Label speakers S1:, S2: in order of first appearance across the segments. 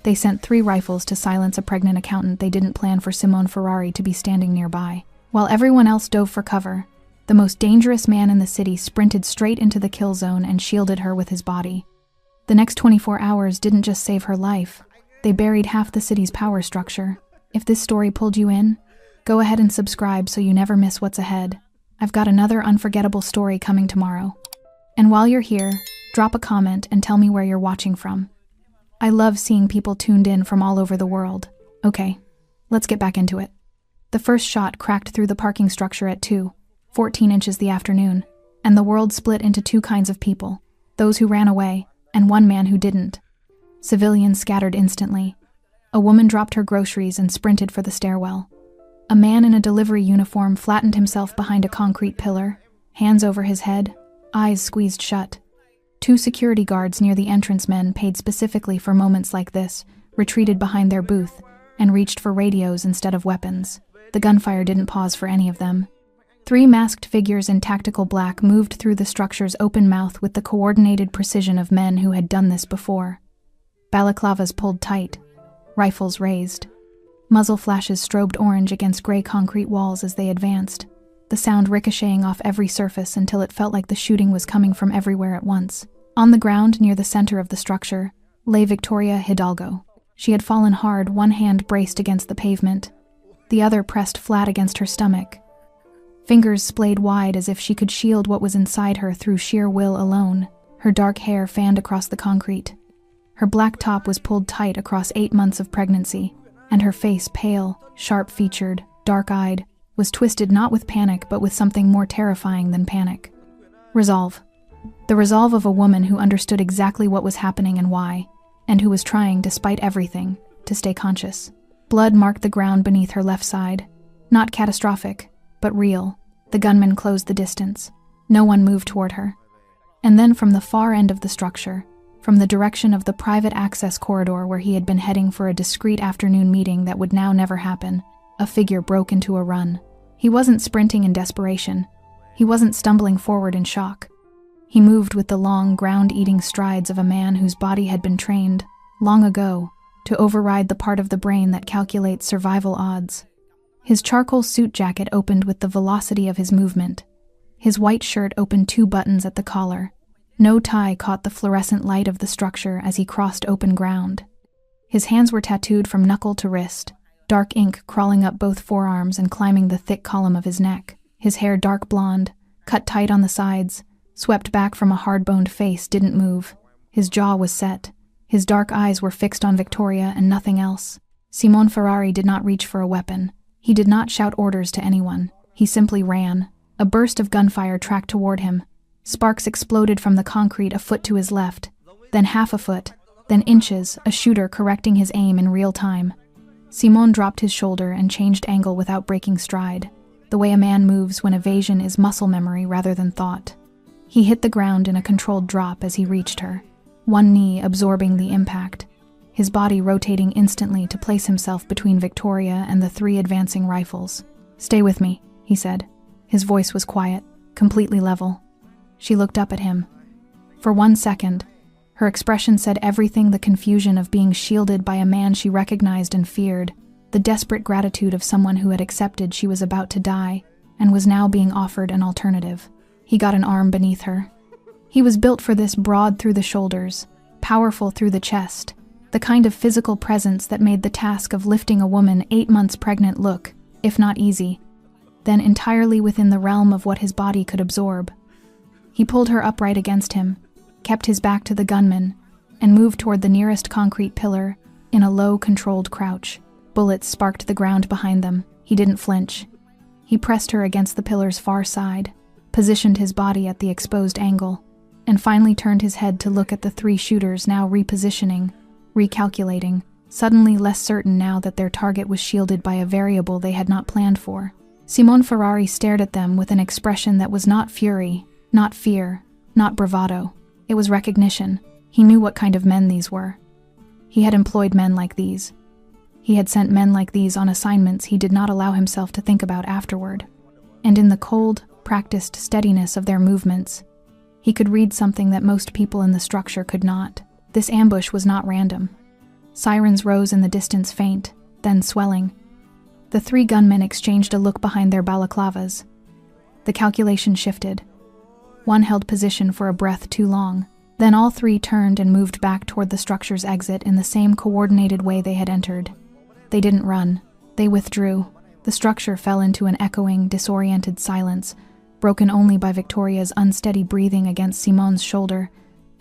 S1: They sent 3 rifles to silence a pregnant accountant they didn't plan for Simone Ferrari to be standing nearby. While everyone else dove for cover, the most dangerous man in the city sprinted straight into the kill zone and shielded her with his body. The next 24 hours didn't just save her life, they buried half the city's power structure. If this story pulled you in, go ahead and subscribe so you never miss what's ahead. I've got another unforgettable story coming tomorrow. And while you're here, drop a comment and tell me where you're watching from. I love seeing people tuned in from all over the world. Okay, let's get back into it. The first shot cracked through the parking structure at 2:14 inches the afternoon, and the world split into 2 kinds of people, those who ran away, and one man who didn't. Civilians scattered instantly. A woman dropped her groceries and sprinted for the stairwell. A man in a delivery uniform flattened himself behind a concrete pillar, hands over his head, eyes squeezed shut. 2 security guards near the entrance men paid specifically for moments like this, retreated behind their booth, and reached for radios instead of weapons. The gunfire didn't pause for any of them. 3 masked figures in tactical black moved through the structure's open mouth with the coordinated precision of men who had done this before. Balaclavas pulled tight, rifles raised. Muzzle flashes strobed orange against gray concrete walls as they advanced, the sound ricocheting off every surface until it felt like the shooting was coming from everywhere at once. On the ground near the center of the structure lay Victoria Hidalgo. She had fallen hard, one hand braced against the pavement, the other pressed flat against her stomach. Fingers splayed wide as if she could shield what was inside her through sheer will alone. Her dark hair fanned across the concrete. Her black top was pulled tight across 8 months of pregnancy, and her face, pale, sharp-featured, dark-eyed, was twisted not with panic but with something more terrifying than panic. Resolve. The resolve of a woman who understood exactly what was happening and why, and who was trying, despite everything, to stay conscious. Blood marked the ground beneath her left side. Not catastrophic, but real. The gunman closed the distance. No one moved toward her. And then from the far end of the structure, from the direction of the private access corridor where he had been heading for a discreet afternoon meeting that would now never happen, a figure broke into a run. He wasn't sprinting in desperation. He wasn't stumbling forward in shock. He moved with the long, ground-eating strides of a man whose body had been trained, long ago, to override the part of the brain that calculates survival odds. His charcoal suit jacket opened with the velocity of his movement. His white shirt opened 2 buttons at the collar. No tie caught the fluorescent light of the structure as he crossed open ground. His hands were tattooed from knuckle to wrist, dark ink crawling up both forearms and climbing the thick column of his neck. His hair dark blonde, cut tight on the sides, swept back from a hard-boned face, didn't move. His jaw was set. His dark eyes were fixed on Victoria and nothing else. Simone Ferrari did not reach for a weapon. He did not shout orders to anyone. He simply ran. A burst of gunfire tracked toward him. Sparks exploded from the concrete a foot to his left, then half a foot, then inches, a shooter correcting his aim in real time. Simone dropped his shoulder and changed angle without breaking stride, the way a man moves when evasion is muscle memory rather than thought. He hit the ground in a controlled drop as he reached her, one knee absorbing the impact, his body rotating instantly to place himself between Victoria and the 3 advancing rifles. "Stay with me," he said. His voice was quiet, completely level. She looked up at him. For 1 second, her expression said everything: the confusion of being shielded by a man she recognized and feared, the desperate gratitude of someone who had accepted she was about to die and was now being offered an alternative. He got an arm beneath her. He was built for this, broad through the shoulders, powerful through the chest, the kind of physical presence that made the task of lifting a woman 8 months pregnant look, if not easy, then entirely within the realm of what his body could absorb. He pulled her upright against him, kept his back to the gunman, and moved toward the nearest concrete pillar in a low, controlled crouch. Bullets sparked the ground behind them. He didn't flinch. He pressed her against the pillar's far side, positioned his body at the exposed angle, and finally turned his head to look at the 3 shooters now repositioning, recalculating, suddenly less certain now that their target was shielded by a variable they had not planned for. Simone Ferrari stared at them with an expression that was not fury, not fear, not bravado. It was recognition. He knew what kind of men these were. He had employed men like these. He had sent men like these on assignments he did not allow himself to think about afterward. And in the cold, practiced steadiness of their movements, he could read something that most people in the structure could not. This ambush was not random. Sirens rose in the distance, faint, then swelling. The three gunmen exchanged a look behind their balaclavas. The calculation shifted. One held position for a breath too long. Then all three turned and moved back toward the structure's exit in the same coordinated way they had entered. They didn't run. They withdrew. The structure fell into an echoing, disoriented silence, broken only by Victoria's unsteady breathing against Simon's shoulder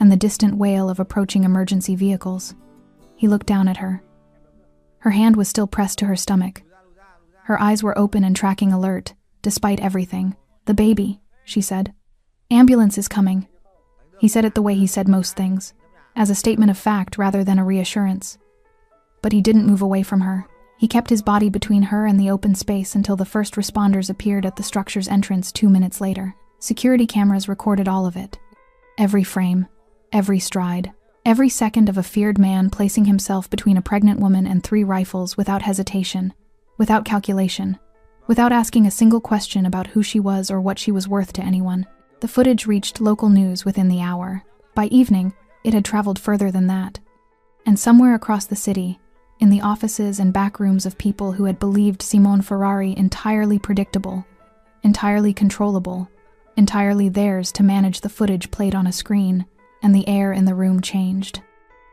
S1: and the distant wail of approaching emergency vehicles. He looked down at her. Her hand was still pressed to her stomach. Her eyes were open and tracking alert, despite everything. "The baby," she said. "Ambulance is coming." He said it the way he said most things, as a statement of fact rather than a reassurance. But he didn't move away from her. He kept his body between her and the open space until the first responders appeared at the structure's entrance 2 minutes later. Security cameras recorded all of it. Every frame, every stride, every second of a feared man placing himself between a pregnant woman and 3 rifles without hesitation, without calculation, without asking a single question about who she was or what she was worth to anyone. The footage reached local news within the hour. By evening, it had traveled further than that. And somewhere across the city, in the offices and back rooms of people who had believed Simone Ferrari entirely predictable, entirely controllable, entirely theirs to manage, the footage played on a screen, and the air in the room changed.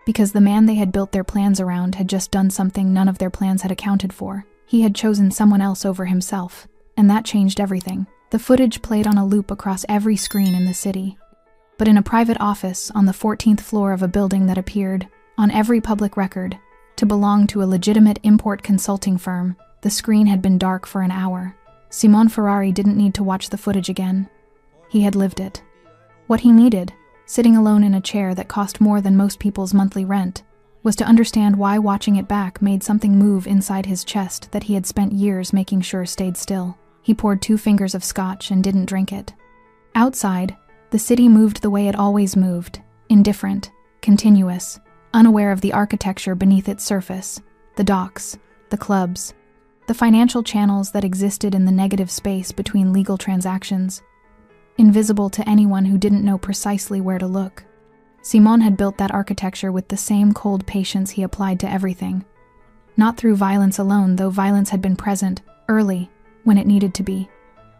S1: Because the man they had built their plans around had just done something none of their plans had accounted for. He had chosen someone else over himself, and that changed everything. The footage played on a loop across every screen in the city. But in a private office on the 14th floor of a building that appeared, on every public record, to belong to a legitimate import consulting firm, the screen had been dark for an hour. Simone Ferrari didn't need to watch the footage again. He had lived it. What he needed, sitting alone in a chair that cost more than most people's monthly rent, was to understand why watching it back made something move inside his chest that he had spent years making sure stayed still. He poured 2 fingers of scotch and didn't drink it. Outside, the city moved the way it always moved, indifferent, continuous, unaware of the architecture beneath its surface, the docks, the clubs, the financial channels that existed in the negative space between legal transactions, invisible to anyone who didn't know precisely where to look. Simone had built that architecture with the same cold patience he applied to everything. Not through violence alone, though violence had been present, early, when it needed to be.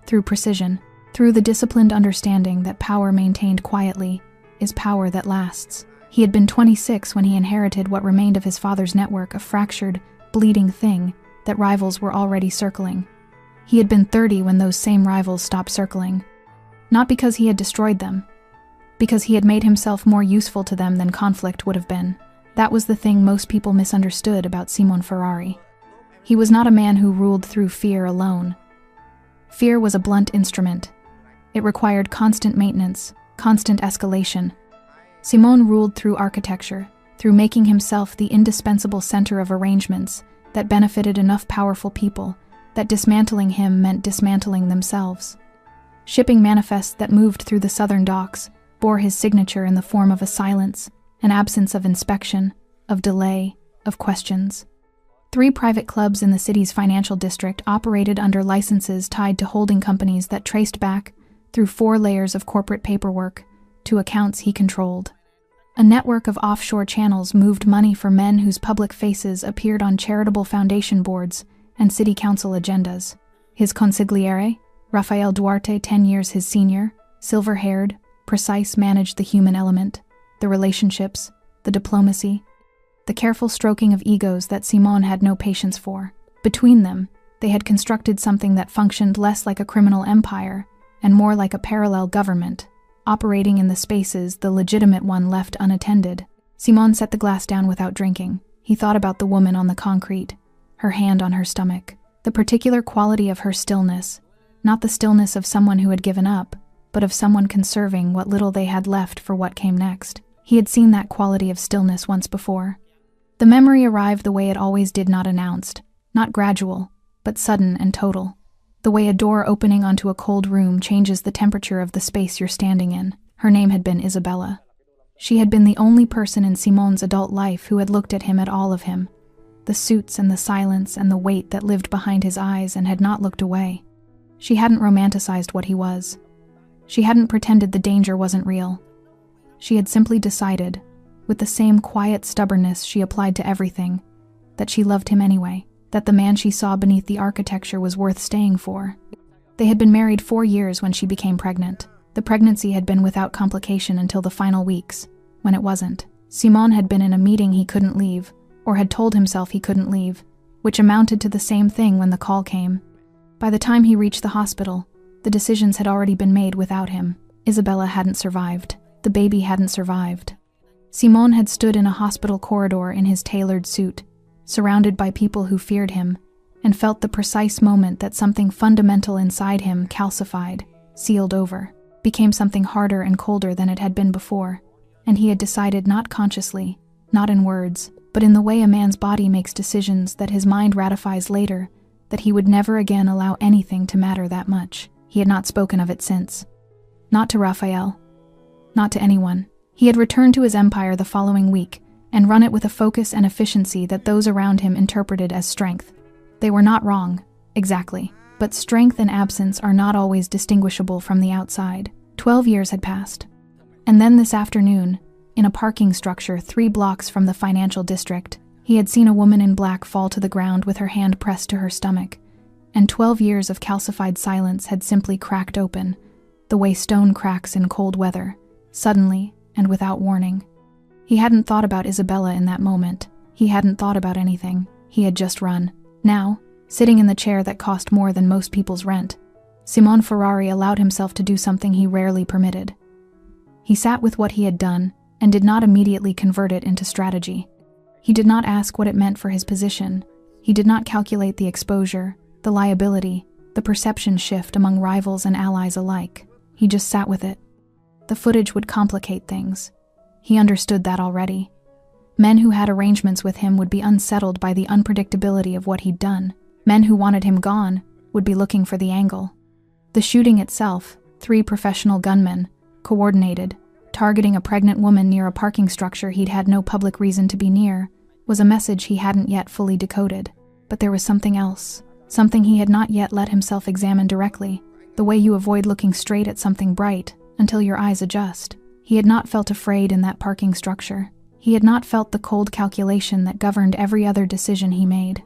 S1: Through precision, through the disciplined understanding that power maintained quietly is power that lasts. He had been 26 when he inherited what remained of his father's network, a fractured, bleeding thing that rivals were already circling. He had been 30 when those same rivals stopped circling. Not because he had destroyed them, because he had made himself more useful to them than conflict would have been. That was the thing most people misunderstood about Simone Ferrari. He was not a man who ruled through fear alone. Fear was a blunt instrument. It required constant maintenance, constant escalation. Simone ruled through architecture, through making himself the indispensable center of arrangements that benefited enough powerful people that dismantling him meant dismantling themselves. Shipping manifests that moved through the southern docks bore his signature in the form of a silence, an absence of inspection, of delay, of questions. 3 private clubs in the city's financial district operated under licenses tied to holding companies that traced back, through 4 layers of corporate paperwork, to accounts he controlled. A network of offshore channels moved money for men whose public faces appeared on charitable foundation boards and city council agendas. His consigliere, Rafael Duarte, 10 years his senior, silver-haired, precise, managed the human element, the relationships, the diplomacy, the careful stroking of egos that Simone had no patience for. Between them, they had constructed something that functioned less like a criminal empire and more like a parallel government, operating in the spaces the legitimate one left unattended. Simone set the glass down without drinking. He thought about the woman on the concrete, her hand on her stomach, the particular quality of her stillness, not the stillness of someone who had given up, but of someone conserving what little they had left for what came next. He had seen that quality of stillness once before. The memory arrived the way it always did, not announced, not gradual, but sudden and total. The way a door opening onto a cold room changes the temperature of the space you're standing in. Her name had been Isabella. She had been the only person in Simone's adult life who had looked at him, at all of him. The suits and the silence and the weight that lived behind his eyes, and had not looked away. She hadn't romanticized what he was. She hadn't pretended the danger wasn't real. She had simply decided, with the same quiet stubbornness she applied to everything, that she loved him anyway, that the man she saw beneath the architecture was worth staying for. They had been married 4 years when she became pregnant. The pregnancy had been without complication until the final weeks, when it wasn't. Simon had been in a meeting he couldn't leave, or had told himself he couldn't leave, which amounted to the same thing when the call came. By the time he reached the hospital, the decisions had already been made without him. Isabella hadn't survived. The baby hadn't survived. Simon had stood in a hospital corridor in his tailored suit, surrounded by people who feared him, and felt the precise moment that something fundamental inside him calcified, sealed over, became something harder and colder than it had been before, and he had decided not consciously, not in words, but in the way a man's body makes decisions that his mind ratifies later, that he would never again allow anything to matter that much. He had not spoken of it since. Not to Raphael. Not to anyone. He had returned to his empire the following week, and run it with a focus and efficiency that those around him interpreted as strength. They were not wrong, exactly, but strength and absence are not always distinguishable from the outside. 12 years had passed. And then this afternoon, in a parking structure 3 blocks from the financial district, he had seen a woman in black fall to the ground with her hand pressed to her stomach, and 12 years of calcified silence had simply cracked open, the way stone cracks in cold weather, suddenly and without warning. He hadn't thought about Isabella in that moment. He hadn't thought about anything. He had just run. Now, sitting in the chair that cost more than most people's rent, Simon Ferrari allowed himself to do something he rarely permitted. He sat with what he had done and did not immediately convert it into strategy. He did not ask what it meant for his position. He did not calculate the exposure, the liability, the perception shift among rivals and allies alike. He just sat with it. The footage would complicate things. He understood that already. Men who had arrangements with him would be unsettled by the unpredictability of what he'd done. Men who wanted him gone would be looking for the angle. The shooting itself, 3 professional gunmen, coordinated, targeting a pregnant woman near a parking structure he'd had no public reason to be near, was a message he hadn't yet fully decoded. But there was something else, something he had not yet let himself examine directly, the way you avoid looking straight at something bright until your eyes adjust. He had not felt afraid in that parking structure. He had not felt the cold calculation that governed every other decision he made.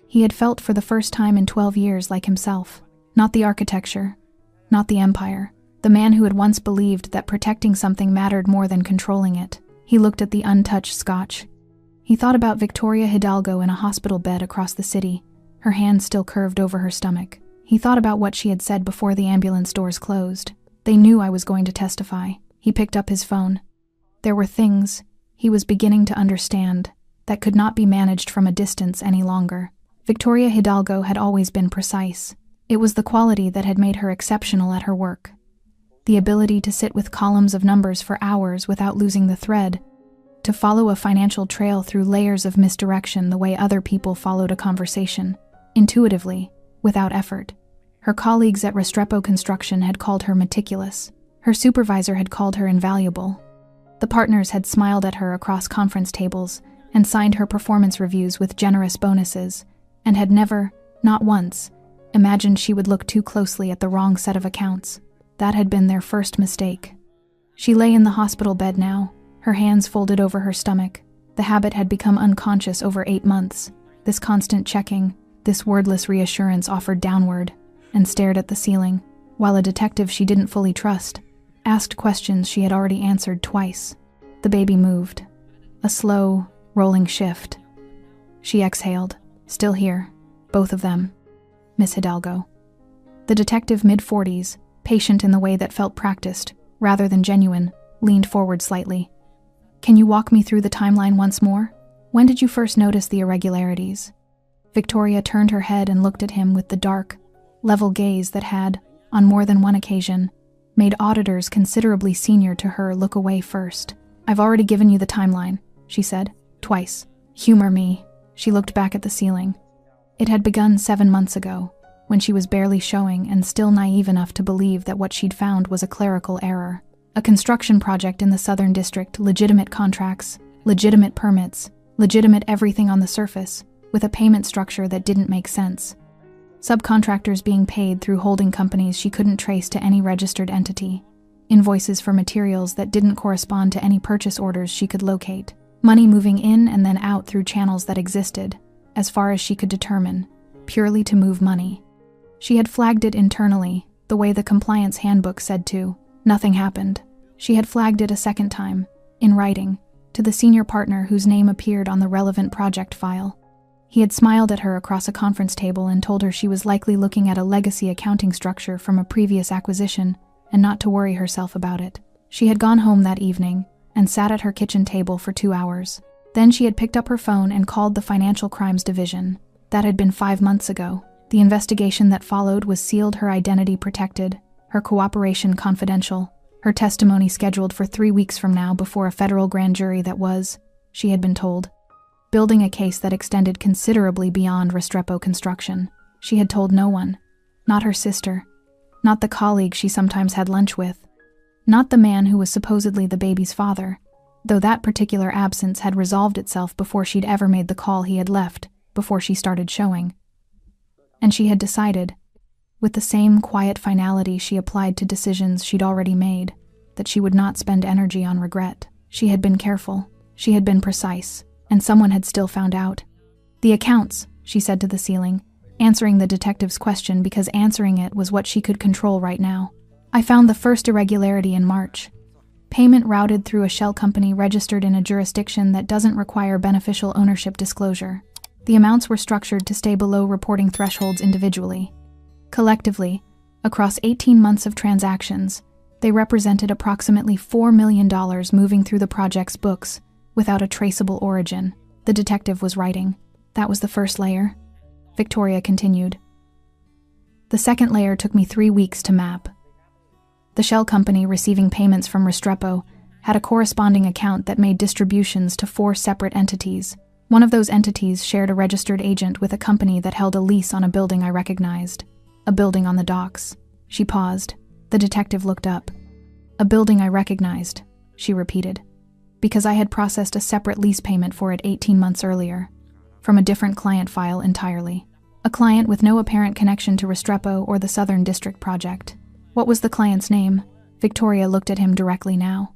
S1: He had felt for the first time in 12 years like himself. Not the architecture, not the empire. The man who had once believed that protecting something mattered more than controlling it. He looked at the untouched scotch. He thought about Victoria Hidalgo in a hospital bed across the city, her hand still curved over her stomach. He thought about what she had said before the ambulance doors closed. They knew I was going to testify. He picked up his phone. There were things, he was beginning to understand, that could not be managed from a distance any longer. Victoria Hidalgo had always been precise. It was the quality that had made her exceptional at her work. The ability to sit with columns of numbers for hours without losing the thread, to follow a financial trail through layers of misdirection the way other people followed a conversation, intuitively, without effort. Her colleagues at Restrepo Construction had called her meticulous. Her supervisor had called her invaluable. The partners had smiled at her across conference tables and signed her performance reviews with generous bonuses, and had never, not once, imagined she would look too closely at the wrong set of accounts. That had been their first mistake. She lay in the hospital bed now, her hands folded over her stomach. The habit had become unconscious over 8 months. This constant checking, this wordless reassurance offered downward, and stared at the ceiling, while a detective she didn't fully trust asked questions she had already answered twice. The baby moved. A slow, rolling shift. She exhaled. Still here. Both of them. Miss Hidalgo. The detective, mid-40s, patient in the way that felt practiced, rather than genuine, leaned forward slightly. Can you walk me through the timeline once more? When did you first notice the irregularities? Victoria turned her head and looked at him with the dark, level gaze that had, on more than one occasion, made auditors considerably senior to her look away first. I've already given you the timeline, she said, twice. Humor me. She looked back at the ceiling. It had begun 7 months ago, when she was barely showing and still naive enough to believe that what she'd found was a clerical error. A construction project in the Southern District, legitimate contracts, legitimate permits, legitimate everything on the surface, with a payment structure that didn't make sense. Subcontractors being paid through holding companies she couldn't trace to any registered entity. invoices for materials that didn't correspond to any purchase orders she could locate, money moving in and then out through channels that existed, as far as she could determine, purely to move money. She had flagged it internally, the way the compliance handbook said to. Nothing happened. She had flagged it a second time, in writing, to the senior partner whose name appeared on the relevant project file. He had smiled at her across a conference table and told her she was likely looking at a legacy accounting structure from a previous acquisition and not to worry herself about it. She had gone home that evening and sat at her kitchen table for 2 hours. Then she had picked up her phone and called the Financial Crimes Division. That had been 5 months ago. The investigation that followed was sealed, her identity protected, her cooperation confidential, her testimony scheduled for 3 weeks from now before a federal grand jury that was, she had been told, building a case that extended considerably beyond Restrepo construction. She had told no one, not her sister, not the colleague she sometimes had lunch with, not the man who was supposedly the baby's father, though that particular absence had resolved itself before she'd ever made the call he had left, before she started showing. And she had decided, with the same quiet finality she applied to decisions she'd already made, that she would not spend energy on regret. She had been careful, she had been precise, and someone had still found out. "The accounts," she said to the ceiling, answering the detective's question because answering it was what she could control right now. "I found the first irregularity in March. Payment routed through a shell company registered in a jurisdiction that doesn't require beneficial ownership disclosure. The amounts were structured to stay below reporting thresholds individually. Collectively, across 18 months of transactions, they represented approximately $4 million moving through the project's books without a traceable origin." The detective was writing. "That was the first layer," Victoria continued. "The second layer took me 3 weeks to map. The shell company receiving payments from Restrepo had a corresponding account that made distributions to 4 separate entities. One of those entities shared a registered agent with a company that held a lease on a building I recognized. A building on the docks." She paused. The detective looked up. "A building I recognized," she repeated, "because I had processed a separate lease payment for it 18 months earlier, from a different client file entirely. A client with no apparent connection to Restrepo or the Southern District project." "What was the client's name?" Victoria looked at him directly now.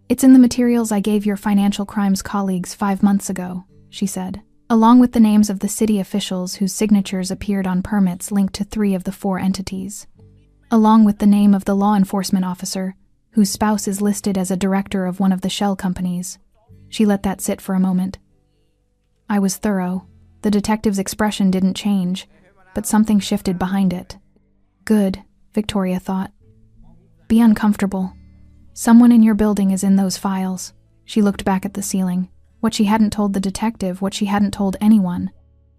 S1: "It's in the materials I gave your financial crimes colleagues 5 months ago," she said, "along with the names of the city officials whose signatures appeared on permits linked to 3 of the 4 entities, along with the name of the law enforcement officer whose spouse is listed as a director of one of the shell companies." She let that sit for a moment. "I was thorough." The detective's expression didn't change, but something shifted behind it. "Good," Victoria thought. "Be uncomfortable. Someone in your building is in those files." She looked back at the ceiling. What she hadn't told the detective, what she hadn't told anyone,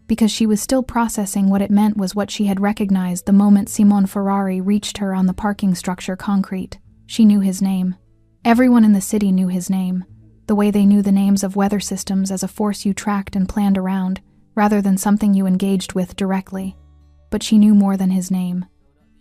S1: because she was still processing what it meant, was what she had recognized the moment Simon Ferrari reached her on the parking structure concrete. She knew his name. Everyone in the city knew his name, the way they knew the names of weather systems as a force you tracked and planned around, rather than something you engaged with directly. But she knew more than his name.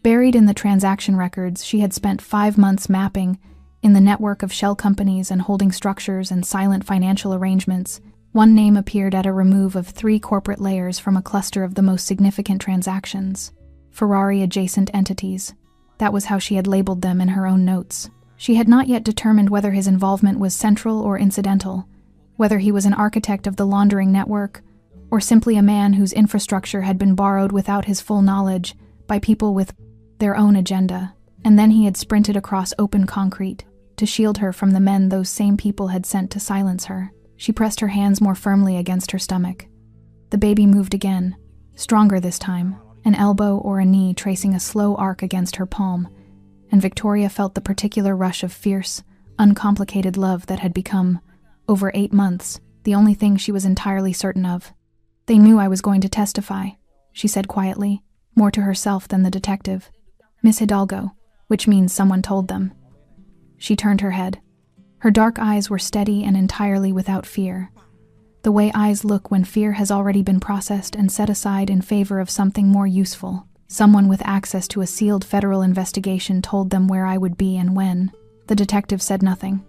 S1: Buried in the transaction records, she had spent 5 months mapping, in the network of shell companies and holding structures and silent financial arrangements. One name appeared at a remove of 3 corporate layers from a cluster of the most significant transactions. Ferrari-adjacent entities. That was how she had labeled them in her own notes. She had not yet determined whether his involvement was central or incidental, whether he was an architect of the laundering network, or simply a man whose infrastructure had been borrowed without his full knowledge by people with their own agenda. And then he had sprinted across open concrete to shield her from the men those same people had sent to silence her. She pressed her hands more firmly against her stomach. The baby moved again, stronger this time, an elbow or a knee tracing a slow arc against her palm, and Victoria felt the particular rush of fierce, uncomplicated love that had become, over 8 months, the only thing she was entirely certain of. "They knew I was going to testify," she said quietly, more to herself than the detective. "Miss Hidalgo, which means someone told them." She turned her head. Her dark eyes were steady and entirely without fear. The way eyes look when fear has already been processed and set aside in favor of something more useful. "Someone with access to a sealed federal investigation told them where I would be and when." The detective said nothing.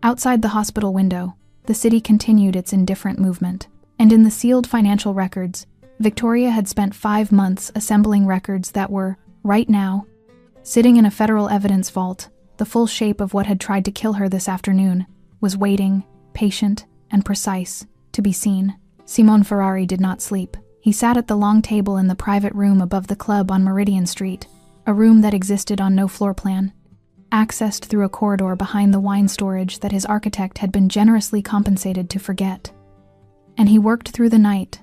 S1: Outside the hospital window, the city continued its indifferent movement. And in the sealed financial records, Victoria had spent 5 months assembling records that were, right now, sitting in a federal evidence vault, the full shape of what had tried to kill her this afternoon, was waiting, patient and precise, to be seen. Simone Ferrari did not sleep. He sat at the long table in the private room above the club on Meridian Street, a room that existed on no floor plan, accessed through a corridor behind the wine storage that his architect had been generously compensated to forget. And he worked through the night,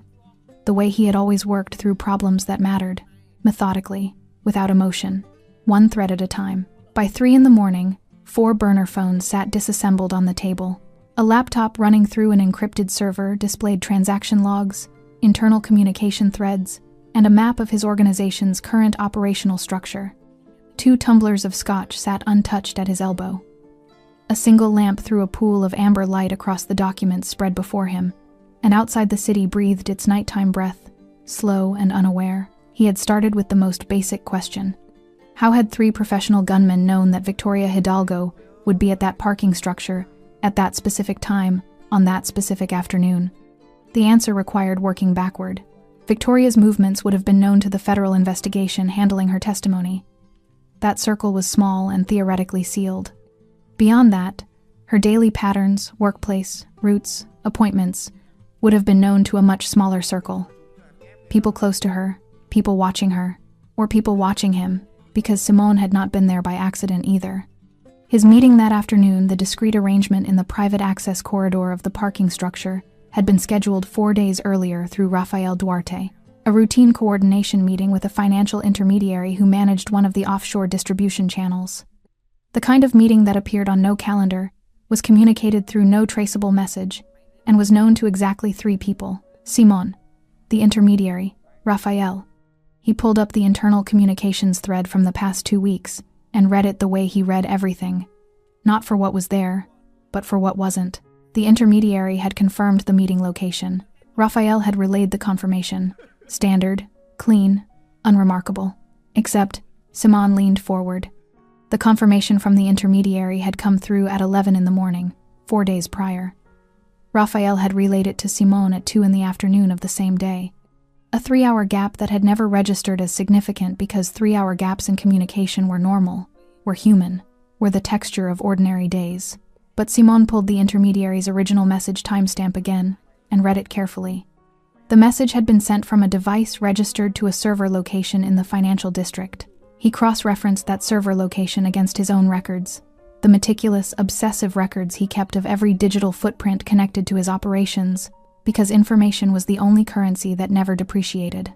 S1: the way he had always worked through problems that mattered, methodically, without emotion, one thread at a time. By 3 a.m, 4 burner phones sat disassembled on the table. A laptop running through an encrypted server displayed transaction logs, internal communication threads, and a map of his organization's current operational structure. 2 tumblers of scotch sat untouched at his elbow. A single lamp threw a pool of amber light across the documents spread before him, and outside the city breathed its nighttime breath, slow and unaware. He had started with the most basic question. How had 3 professional gunmen known that Victoria Hidalgo would be at that parking structure at that specific time, on that specific afternoon? The answer required working backward. Victoria's movements would have been known to the federal investigation handling her testimony. That circle was small and theoretically sealed. Beyond that, her daily patterns, workplace, routes, appointments would have been known to a much smaller circle. People close to her, people watching her, or people watching him, because Simone had not been there by accident either. His meeting that afternoon, the discreet arrangement in the private access corridor of the parking structure, had been scheduled 4 days earlier through Rafael Duarte, a routine coordination meeting with a financial intermediary who managed one of the offshore distribution channels. The kind of meeting that appeared on no calendar, was communicated through no traceable message, and was known to exactly 3 people: Simone, the intermediary, Rafael. He pulled up the internal communications thread from the past 2 weeks and read it the way he read everything, not for what was there, but for what wasn't. The intermediary had confirmed the meeting location. Rafael had relayed the confirmation. Standard, clean, unremarkable. Except, Simone leaned forward. The confirmation from the intermediary had come through at 11 a.m, 4 days prior. Rafael had relayed it to Simone at 2 p.m. of the same day. A 3-hour gap that had never registered as significant because 3-hour gaps in communication were normal, were human, were the texture of ordinary days. But Simone pulled the intermediary's original message timestamp again and read it carefully. The message had been sent from a device registered to a server location in the financial district. He cross-referenced that server location against his own records, the meticulous, obsessive records he kept of every digital footprint connected to his operations, because information was the only currency that never depreciated.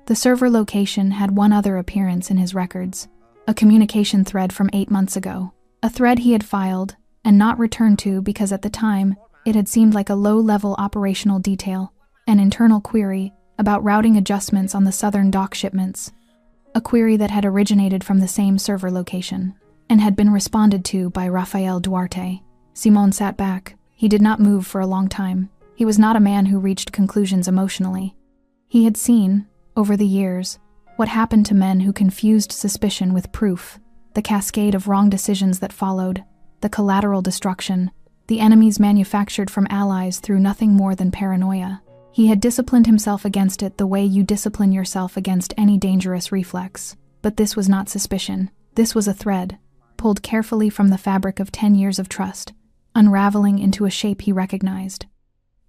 S1: The server location had one other appearance in his records, a communication thread from 8 months ago, a thread he had filed and not returned to because at the time it had seemed like a low-level operational detail, an internal query about routing adjustments on the southern dock shipments, a query that had originated from the same server location and had been responded to by Rafael Duarte. Simone sat back. He did not move for a long time. He was not a man who reached conclusions emotionally. He had seen, over the years, what happened to men who confused suspicion with proof, the cascade of wrong decisions that followed, the collateral destruction, the enemies manufactured from allies through nothing more than paranoia. He had disciplined himself against it the way you discipline yourself against any dangerous reflex. But this was not suspicion. This was a thread, pulled carefully from the fabric of 10 years of trust, unraveling into a shape he recognized.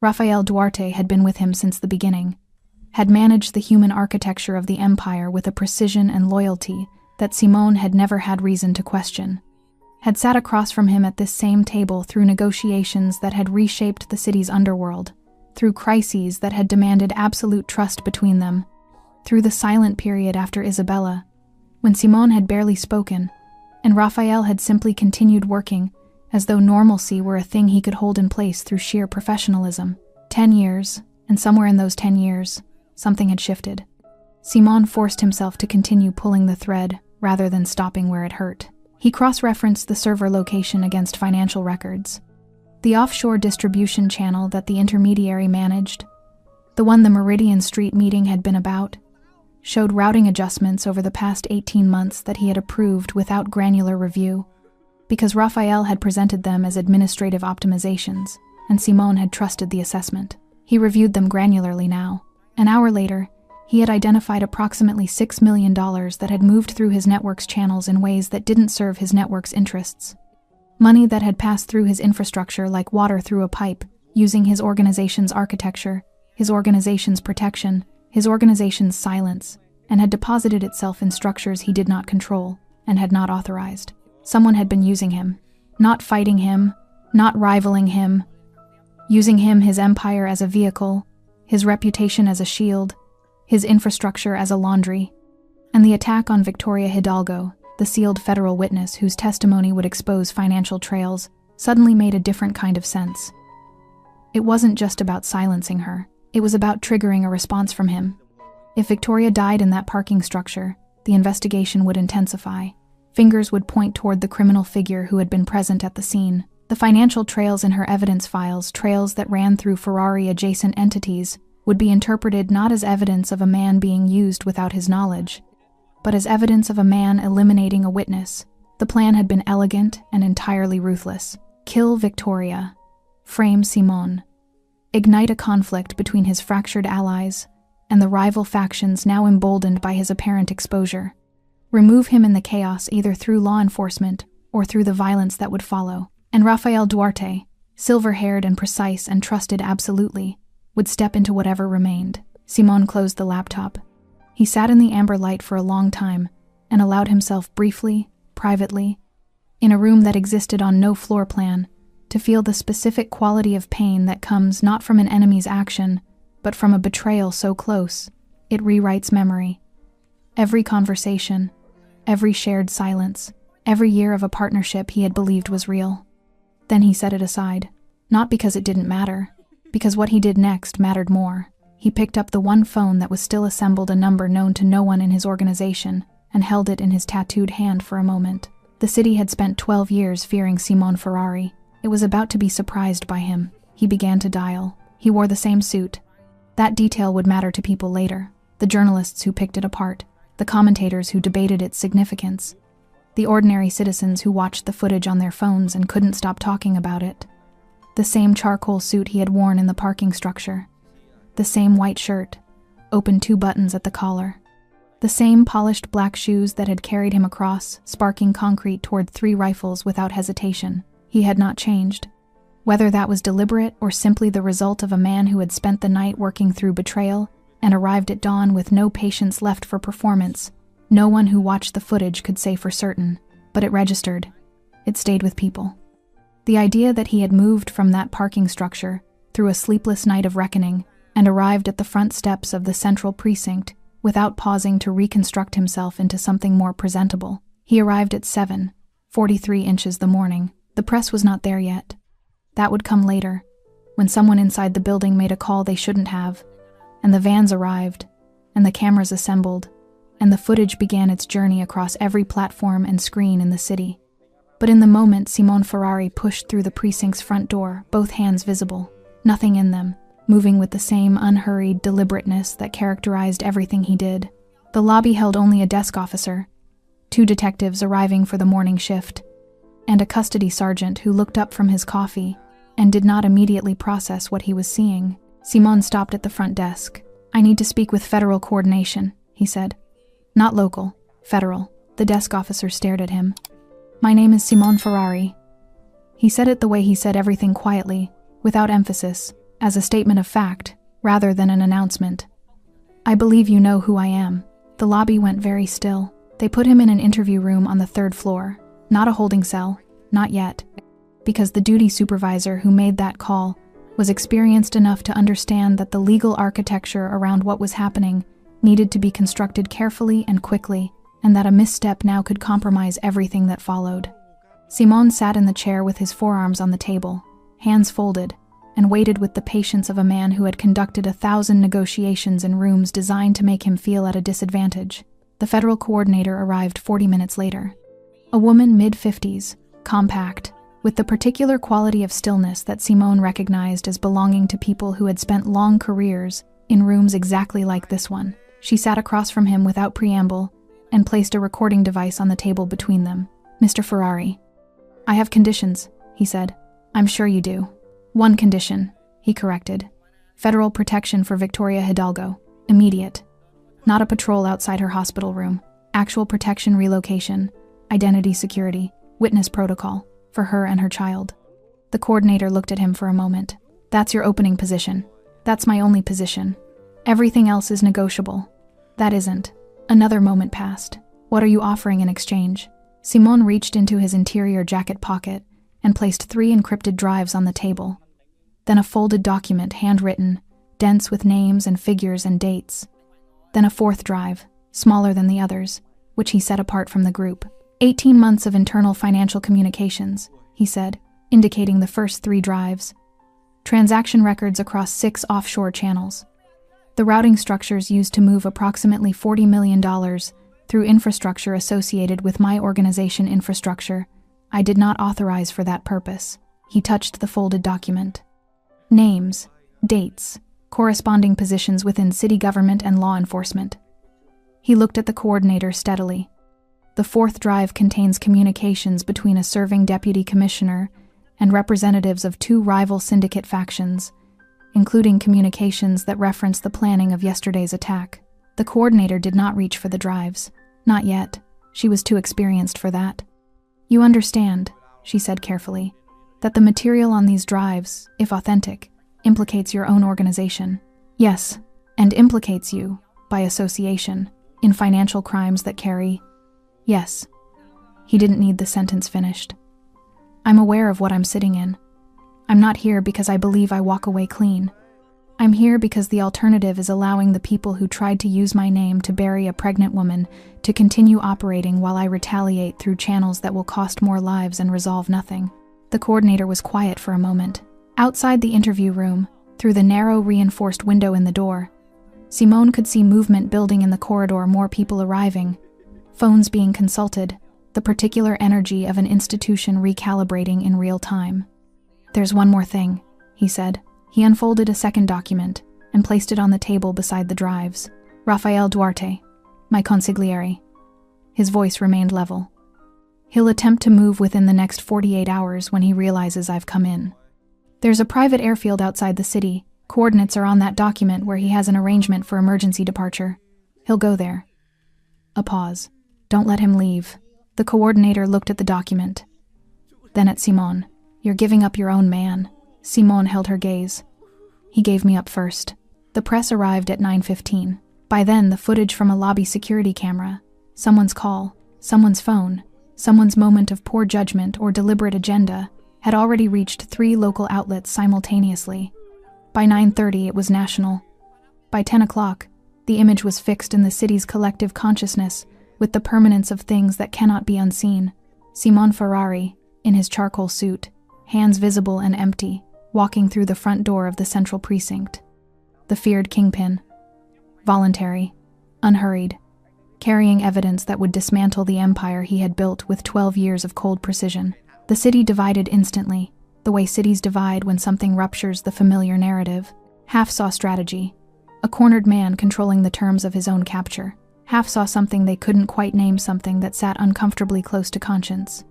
S1: Rafael Duarte had been with him since the beginning, had managed the human architecture of the empire with a precision and loyalty that Simone had never had reason to question, had sat across from him at this same table through negotiations that had reshaped the city's underworld, through crises that had demanded absolute trust between them, through the silent period after Isabella, when Simone had barely spoken, and Rafael had simply continued working as though normalcy were a thing he could hold in place through sheer professionalism. 10 years, and somewhere in those 10 years, something had shifted. Simone forced himself to continue pulling the thread rather than stopping where it hurt. He cross-referenced the server location against financial records. The offshore distribution channel that the intermediary managed, the one the Meridian Street meeting had been about, showed routing adjustments over the past 18 months that he had approved without granular review, because Rafael had presented them as administrative optimizations, and Simone had trusted the assessment. He reviewed them granularly now. An hour later, He had identified approximately $6 million that had moved through his network's channels in ways that didn't serve his network's interests. Money that had passed through his infrastructure like water through a pipe, using his organization's architecture, his organization's protection, his organization's silence, and had deposited itself in structures he did not control and had not authorized. Someone had been using him, not fighting him, not rivaling him, using him, his empire, as a vehicle, his reputation as a shield, his infrastructure as a laundry. And the attack on Victoria Hidalgo, the sealed federal witness whose testimony would expose financial trails, suddenly made a different kind of sense. It wasn't just about silencing her, it was about triggering a response from him. If Victoria died in that parking structure, the investigation would intensify. Fingers would point toward the criminal figure who had been present at the scene. The financial trails in her evidence files, trails that ran through Ferrari-adjacent entities, would be interpreted not as evidence of a man being used without his knowledge, but as evidence of a man eliminating a witness. The plan had been elegant and entirely ruthless. Kill Victoria. Frame Simon. Ignite a conflict between his fractured allies and the rival factions now emboldened by his apparent exposure. Remove him in the chaos either through law enforcement or through the violence that would follow. And Rafael Duarte, silver-haired and precise and trusted absolutely, would step into whatever remained. Simon closed the laptop. He sat in the amber light for a long time and allowed himself briefly, privately, in a room that existed on no floor plan, to feel the specific quality of pain that comes not from an enemy's action, but from a betrayal so close, it rewrites memory. Every conversation, every shared silence, every year of a partnership he had believed was real. Then he set it aside, not because it didn't matter, because what he did next mattered more. He picked up the one phone that was still assembled, a number known to no one in his organization, and held it in his tattooed hand for a moment. The city had spent 12 years fearing Simon Ferrari. It was about to be surprised by him. He began to dial. He wore the same suit. That detail would matter to people later. The journalists who picked it apart, the commentators who debated its significance, the ordinary citizens who watched the footage on their phones and couldn't stop talking about it. The same charcoal suit he had worn in the parking structure. The same white shirt, open 2 buttons at the collar. The same polished black shoes that had carried him across, sparking concrete toward 3 rifles without hesitation. He had not changed. Whether that was deliberate or simply the result of a man who had spent the night working through betrayal and arrived at dawn with no patience left for performance, no one who watched the footage could say for certain, but it registered. It stayed with people. The idea that he had moved from that parking structure through a sleepless night of reckoning and arrived at the front steps of the central precinct without pausing to reconstruct himself into something more presentable. He arrived at 7:43 inches the morning. The press was not there yet. That would come later, when someone inside the building made a call they shouldn't have, and the vans arrived, and the cameras assembled, and the footage began its journey across every platform and screen in the city. But in the moment Simon Ferrari pushed through the precinct's front door, both hands visible, nothing in them, moving with the same unhurried deliberateness that characterized everything he did. The lobby held only a desk officer, 2 detectives arriving for the morning shift, and a custody sergeant who looked up from his coffee and did not immediately process what he was seeing. Simon stopped at the front desk. "I need to speak with federal coordination," he said. "Not local, federal." The desk officer stared at him. "My name is Simon Ferrari." He said it the way he said everything, quietly, without emphasis, as a statement of fact, rather than an announcement. "I believe you know who I am." The lobby went very still. They put him in an interview room on the 3rd floor. Not a holding cell, not yet, because the duty supervisor who made that call was experienced enough to understand that the legal architecture around what was happening needed to be constructed carefully and quickly, and that a misstep now could compromise everything that followed. Simon sat in the chair with his forearms on the table, hands folded, and waited with the patience of a man who had conducted 1,000 negotiations in rooms designed to make him feel at a disadvantage. The federal coordinator arrived 40 minutes later. A woman mid-50s, compact, with the particular quality of stillness that Simon recognized as belonging to people who had spent long careers in rooms exactly like this one. She sat across from him without preamble and placed a recording device on the table between them. "Mr. Ferrari." "I have conditions," he said. "I'm sure you do." "One condition," he corrected. "Federal protection for Victoria Hidalgo. Immediate." Not a patrol outside her hospital room. Actual protection relocation, identity security, witness protocol, for her and her child. The coordinator looked at him for a moment. That's your opening position. That's my only position. Everything else is negotiable. That isn't. Another moment passed. What are you offering in exchange? Simon reached into his interior jacket pocket and placed 3 encrypted drives on the table. Then a folded document, handwritten, dense with names and figures and dates. Then a 4th drive, smaller than the others, which he set apart from the group. 18 months of internal financial communications, he said, indicating the first 3 drives. Transaction records across 6 offshore channels. The routing structures used to move approximately $40 million through infrastructure associated with my organization infrastructure. I did not authorize for that purpose. He touched the folded document. Names, dates, corresponding positions within city government and law enforcement. He looked at the coordinator steadily. The 4th drive contains communications between a serving deputy commissioner and representatives of 2 rival syndicate factions, including communications that reference the planning of yesterday's attack. The coordinator did not reach for the drives. Not yet. She was too experienced for that. You understand, she said carefully, that the material on these drives, if authentic, implicates your own organization. Yes, and implicates you, by association, in financial crimes that carry... Yes. He didn't need the sentence finished. I'm aware of what I'm sitting in. I'm not here because I believe I walk away clean. I'm here because the alternative is allowing the people who tried to use my name to bury a pregnant woman to continue operating while I retaliate through channels that will cost more lives and resolve nothing. The coordinator was quiet for a moment. Outside the interview room, through the narrow reinforced window in the door, Simone could see movement building in the corridor, more people arriving, phones being consulted, the particular energy of an institution recalibrating in real time. There's one more thing, he said. He unfolded a 2nd document and placed it on the table beside the drives. Rafael Duarte, my consigliere. His voice remained level. He'll attempt to move within the next 48 hours when he realizes I've come in. There's a private airfield outside the city. Coordinates are on that document where he has an arrangement for emergency departure. He'll go there. A pause. Don't let him leave. The coordinator looked at the document. Then at Simone. You're giving up your own man. Simone held her gaze. He gave me up first. The press arrived at 9:15. By then, the footage from a lobby security camera, someone's call, someone's phone, someone's moment of poor judgment or deliberate agenda, had already reached 3 local outlets simultaneously. By 9:30, it was national. By 10 o'clock, the image was fixed in the city's collective consciousness with the permanence of things that cannot be unseen. Simon Ferrari, in his charcoal suit, hands visible and empty, walking through the front door of the central precinct. The feared kingpin. Voluntary, unhurried, carrying evidence that would dismantle the empire he had built with 12 years of cold precision. The city divided instantly, the way cities divide when something ruptures the familiar narrative. Half saw strategy, a cornered man controlling the terms of his own capture. Half saw something they couldn't quite name, something that sat uncomfortably close to conscience.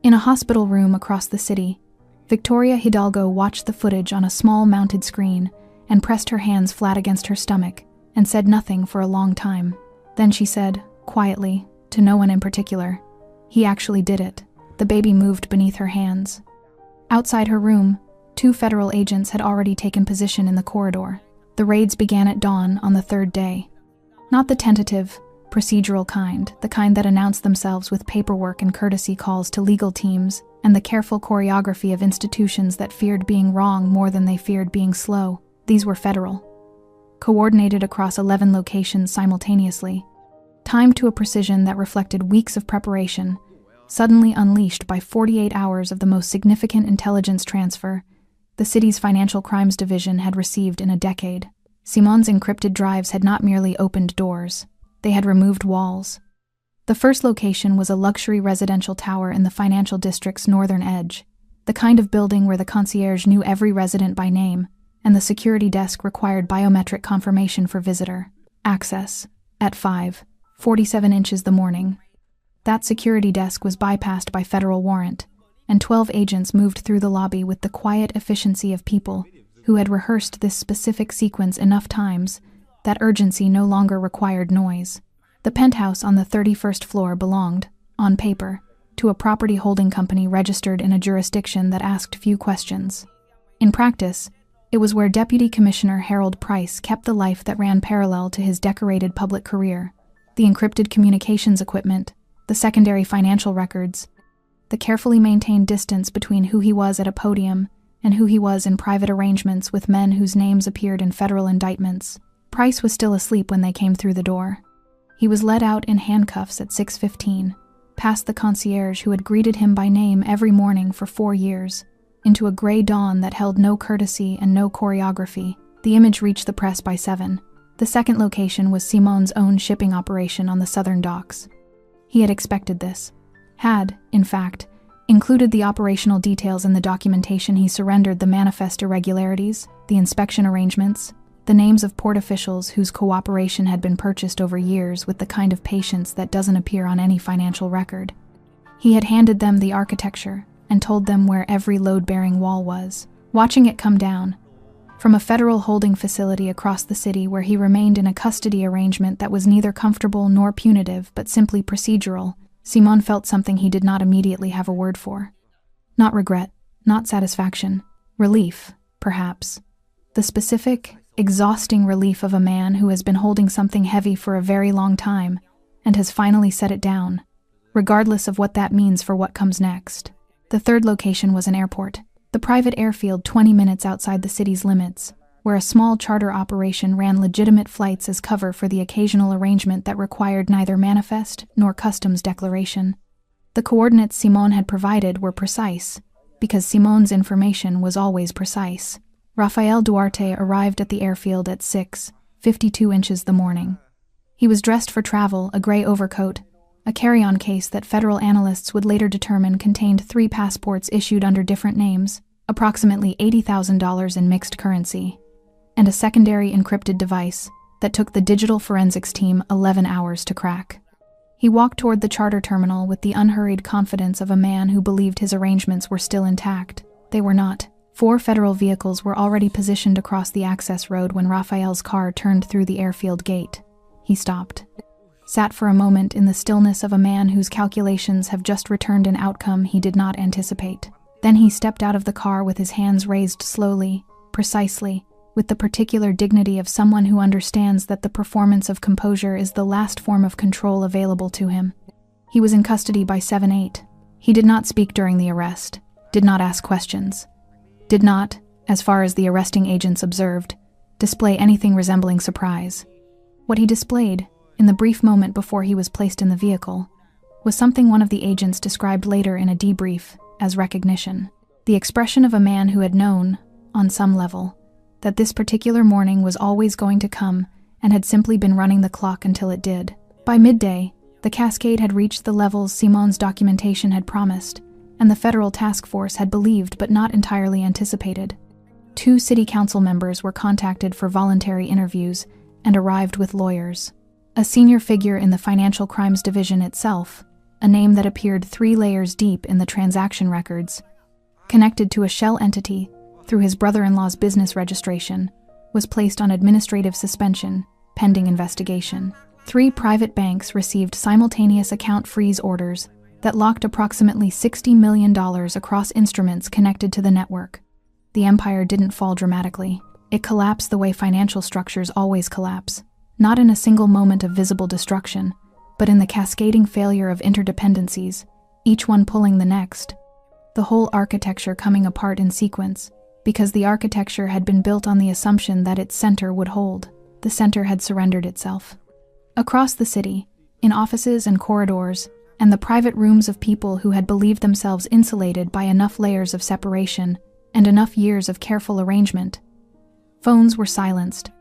S1: In a hospital room across the city, Victoria Hidalgo watched the footage on a small mounted screen and pressed her hands flat against her stomach and said nothing for a long time. Then she said, quietly, to no one in particular, "He actually did it." The baby moved beneath her hands. Outside her room, 2 federal agents had already taken position in the corridor. The raids began at dawn on the 3rd day. Not the tentative, procedural kind, the kind that announced themselves with paperwork and courtesy calls to legal teams, and the careful choreography of institutions that feared being wrong more than they feared being slow. These were federal. Coordinated across 11 locations simultaneously. Timed to a precision that reflected weeks of preparation, suddenly unleashed by 48 hours of the most significant intelligence transfer the city's financial crimes division had received in a decade. Simon's encrypted drives had not merely opened doors, they had removed walls. The first location was a luxury residential tower in the financial district's northern edge, the kind of building where the concierge knew every resident by name, and the security desk required biometric confirmation for visitor access. At 5:47 inches the morning, that security desk was bypassed by federal warrant, and 12 agents moved through the lobby with the quiet efficiency of people who had rehearsed this specific sequence enough times That urgency no longer required noise. The penthouse on the 31st floor belonged, on paper, to a property holding company registered in a jurisdiction that asked few questions. In practice, it was where Deputy Commissioner Harold Price kept the life that ran parallel to his decorated public career: the encrypted communications equipment, the secondary financial records, the carefully maintained distance between who he was at a podium and who he was in private arrangements with men whose names appeared in federal indictments. Price was still asleep when they came through the door. He was led out in handcuffs at 6:15, past the concierge who had greeted him by name every morning for 4 years, into a gray dawn that held no courtesy and no choreography. The image reached the press by 7. The second location was Simon's own shipping operation on the southern docks. He had expected this. Had, in fact, included the operational details in the documentation he surrendered: the manifest irregularities, the inspection arrangements, the names of port officials whose cooperation had been purchased over years with the kind of patience that doesn't appear on any financial record. He had handed them the architecture and told them where every load-bearing wall was, watching it come down. From a federal holding facility across the city where he remained in a custody arrangement that was neither comfortable nor punitive but simply procedural, Simon felt something he did not immediately have a word for. Not regret, not satisfaction. Relief, perhaps. The specific, exhausting relief of a man who has been holding something heavy for a very long time and has finally set it down, regardless of what that means for what comes next. The third location was an airport, the private airfield 20 minutes outside the city's limits, where a small charter operation ran legitimate flights as cover for the occasional arrangement that required neither manifest nor customs declaration. The coordinates Simon had provided were precise, because Simon's information was always precise. Rafael Duarte arrived at the airfield at 6:52 inches the morning. He was dressed for travel: a gray overcoat, a carry-on case that federal analysts would later determine contained 3 passports issued under different names, approximately $80,000 in mixed currency, and a secondary encrypted device that took the digital forensics team 11 hours to crack. He walked toward the charter terminal with the unhurried confidence of a man who believed his arrangements were still intact. They were not. 4 federal vehicles were already positioned across the access road when Rafael's car turned through the airfield gate. He stopped, sat for a moment in the stillness of a man whose calculations have just returned an outcome he did not anticipate. Then he stepped out of the car with his hands raised slowly, precisely, with the particular dignity of someone who understands that the performance of composure is the last form of control available to him. He was in custody by 7/8. He did not speak during the arrest, did not ask questions, did not, as far as the arresting agents observed, display anything resembling surprise. What he displayed, in the brief moment before he was placed in the vehicle, was something one of the agents described later in a debrief as recognition. The expression of a man who had known, on some level, that this particular morning was always going to come and had simply been running the clock until it did. By midday, the cascade had reached the levels Simon's documentation had promised, and the federal task force had believed but not entirely anticipated. 2 city council members were contacted for voluntary interviews and arrived with lawyers. A senior figure in the Financial Crimes Division itself, a name that appeared 3 layers deep in the transaction records, connected to a shell entity through his brother-in-law's business registration, was placed on administrative suspension, pending investigation. 3 private banks received simultaneous account freeze orders that locked approximately $60 million across instruments connected to the network. The empire didn't fall dramatically. It collapsed the way financial structures always collapse, not in a single moment of visible destruction, but in the cascading failure of interdependencies, each one pulling the next. The whole architecture coming apart in sequence, because the architecture had been built on the assumption that its center would hold. The center had surrendered itself. Across the city, in offices and corridors, and the private rooms of people who had believed themselves insulated by enough layers of separation and enough years of careful arrangement, phones were silenced,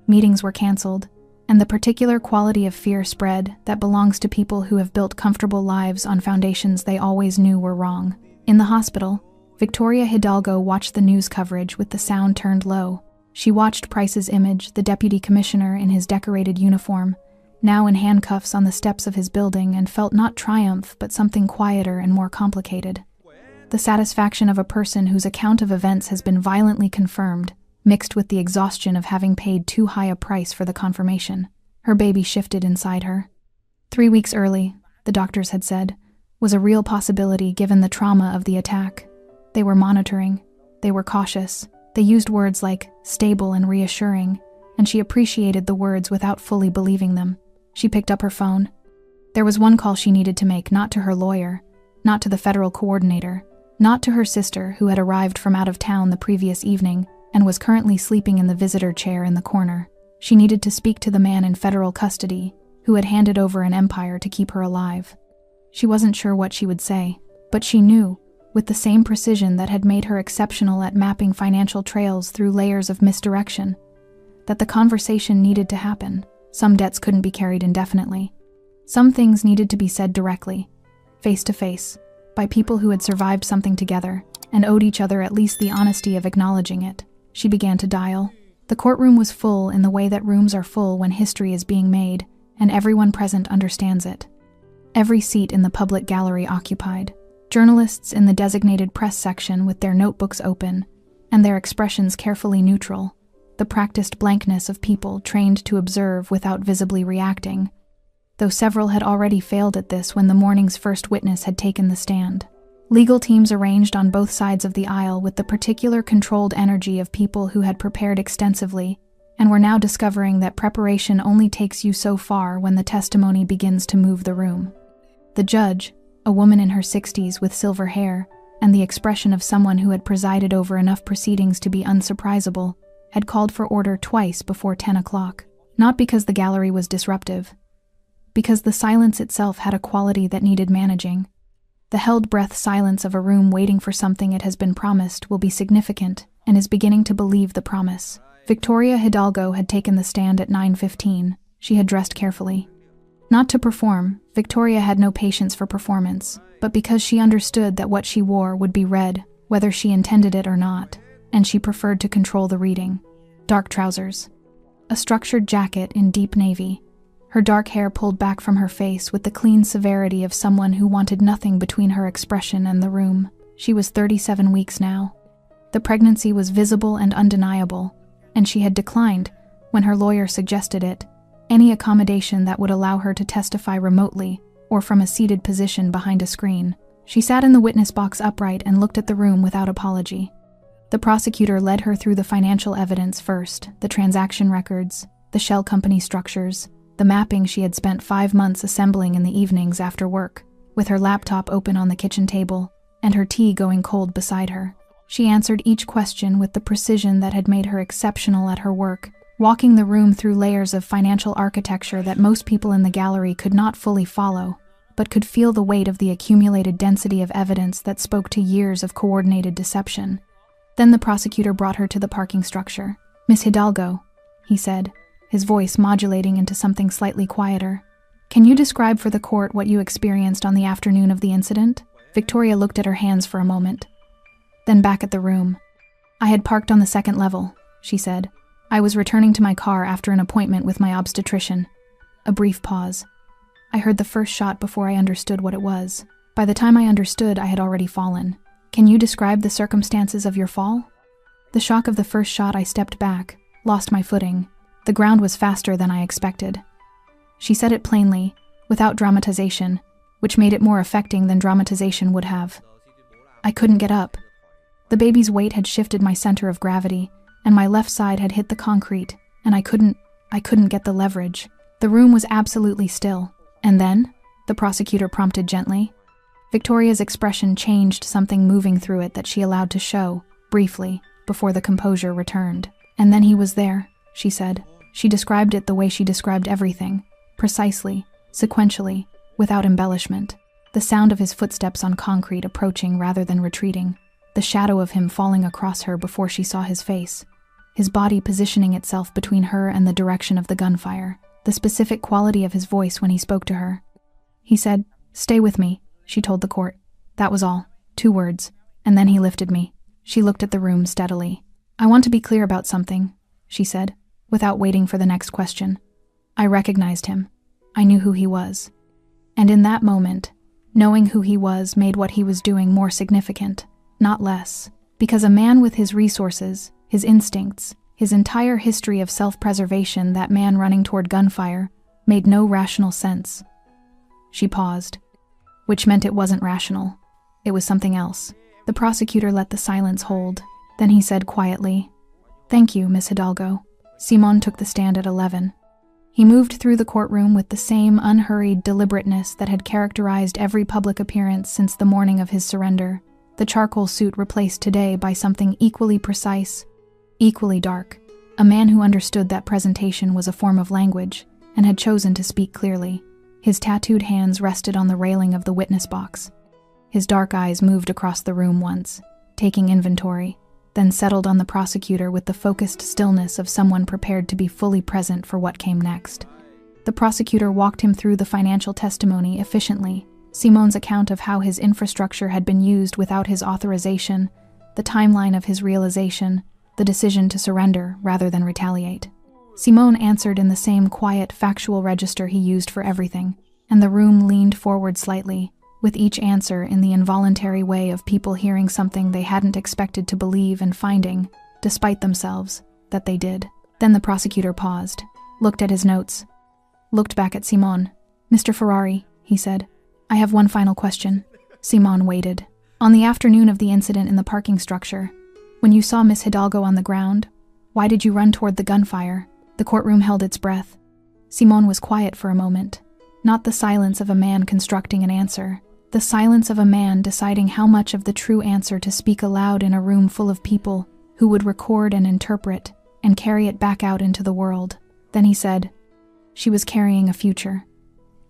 S1: meetings were canceled, and the particular quality of fear spread that belongs to people who have built comfortable lives on foundations they always knew were wrong. In the hospital, Victoria Hidalgo watched the news coverage with the sound turned low. She watched Price's image, the deputy commissioner in his decorated uniform, now in handcuffs on the steps of his building, and felt not triumph but something quieter and more complicated. The satisfaction of a person whose account of events has been violently confirmed, mixed with the exhaustion of having paid too high a price for the confirmation. Her baby shifted inside her. 3 weeks early, the doctors had said, was a real possibility given the trauma of the attack. They were monitoring. They were cautious. They used words like stable and reassuring, and she appreciated the words without fully believing them. She picked up her phone. There was one call she needed to make, not to her lawyer, not to the federal coordinator, not to her sister who had arrived from out of town the previous evening and was currently sleeping in the visitor chair in the corner. She needed to speak to the man in federal custody who had handed over an empire to keep her alive. She wasn't sure what she would say, but she knew, with the same precision that had made her exceptional at mapping financial trails through layers of misdirection, that the conversation needed to happen. Some debts couldn't be carried indefinitely. Some things needed to be said directly, face to face, by people who had survived something together and owed each other at least the honesty of acknowledging it. She began to dial. The courtroom was full in the way that rooms are full when history is being made, and everyone present understands it. Every seat in the public gallery occupied. Journalists in the designated press section with their notebooks open, and their expressions carefully neutral. The practiced blankness of people trained to observe without visibly reacting, though several had already failed at this when the morning's first witness had taken the stand. Legal teams arranged on both sides of the aisle with the particular controlled energy of people who had prepared extensively and were now discovering that preparation only takes you so far when the testimony begins to move the room. The judge, a woman in her 60s with silver hair and the expression of someone who had presided over enough proceedings to be unsurprisable, had called for order twice before 10 o'clock, not because the gallery was disruptive, because the silence itself had a quality that needed managing. The held-breath silence of a room waiting for something it has been promised will be significant and is beginning to believe the promise. Victoria Hidalgo had taken the stand at 9:15. She had dressed carefully. Not to perform, Victoria had no patience for performance, but because she understood that what she wore would be read, whether she intended it or not, and she preferred to control the reading. Dark trousers. A structured jacket in deep navy. Her dark hair pulled back from her face with the clean severity of someone who wanted nothing between her expression and the room. She was 37 weeks now. The pregnancy was visible and undeniable, and she had declined, when her lawyer suggested it, any accommodation that would allow her to testify remotely or from a seated position behind a screen. She sat in the witness box upright and looked at the room without apology. The prosecutor led her through the financial evidence first, the transaction records, the shell company structures, the mapping she had spent 5 months assembling in the evenings after work, with her laptop open on the kitchen table and her tea going cold beside her. She answered each question with the precision that had made her exceptional at her work, walking the room through layers of financial architecture that most people in the gallery could not fully follow, but could feel the weight of the accumulated density of evidence that spoke to years of coordinated deception. Then the prosecutor brought her to the parking structure. "Miss Hidalgo," he said, his voice modulating into something slightly quieter. "Can you describe for the court what you experienced on the afternoon of the incident?" Victoria looked at her hands for a moment, then back at the room. "I had parked on the second level," she said. "I was returning to my car after an appointment with my obstetrician." A brief pause. "I heard the first shot before I understood what it was. By the time I understood, I had already fallen. Can you describe the circumstances of your fall?" "The shock of the first shot, I stepped back, lost my footing. The ground was faster than I expected." She said it plainly, without dramatization, which made it more affecting than dramatization would have. "I couldn't get up. The baby's weight had shifted my center of gravity, and my left side had hit the concrete, and I couldn't get the leverage. The room was absolutely still. And then?" the prosecutor prompted gently. Victoria's expression changed, something moving through it that she allowed to show, briefly, before the composure returned. "And then he was there," she said. She described it the way she described everything, precisely, sequentially, without embellishment. The sound of his footsteps on concrete approaching rather than retreating, the shadow of him falling across her before she saw his face, his body positioning itself between her and the direction of the gunfire, the specific quality of his voice when he spoke to her. He said, "Stay with me," she told the court. That was all. 2 words. And then he lifted me. She looked at the room steadily. "I want to be clear about something," she said, without waiting for the next question. "I recognized him. I knew who he was. And in that moment, knowing who he was made what he was doing more significant, not less, because a man with his resources, his instincts, his entire history of self-preservation, that man running toward gunfire, made no rational sense. She paused, which meant it wasn't rational. It was something else. The prosecutor let the silence hold. Then he said quietly, "Thank you, Miss Hidalgo." Simon took the stand at 11. He moved through the courtroom with the same unhurried deliberateness that had characterized every public appearance since the morning of his surrender, the charcoal suit replaced today by something equally precise, equally dark, a man who understood that presentation was a form of language and had chosen to speak clearly. His tattooed hands rested on the railing of the witness box. His dark eyes moved across the room once, taking inventory, then settled on the prosecutor with the focused stillness of someone prepared to be fully present for what came next. The prosecutor walked him through the financial testimony efficiently, Simon's account of how his infrastructure had been used without his authorization, the timeline of his realization, the decision to surrender rather than retaliate. Simon answered in the same quiet, factual register he used for everything, and the room leaned forward slightly, with each answer in the involuntary way of people hearing something they hadn't expected to believe and finding, despite themselves, that they did. Then the prosecutor paused, looked at his notes, looked back at Simon. "Mr. Ferrari," he said, "I have one final question." Simon waited. "On the afternoon of the incident in the parking structure, when you saw Miss Hidalgo on the ground, why did you run toward the gunfire?" The courtroom held its breath. Simon was quiet for a moment. Not the silence of a man constructing an answer. The silence of a man deciding how much of the true answer to speak aloud in a room full of people who would record and interpret and carry it back out into the world. Then he said, "She was carrying a future."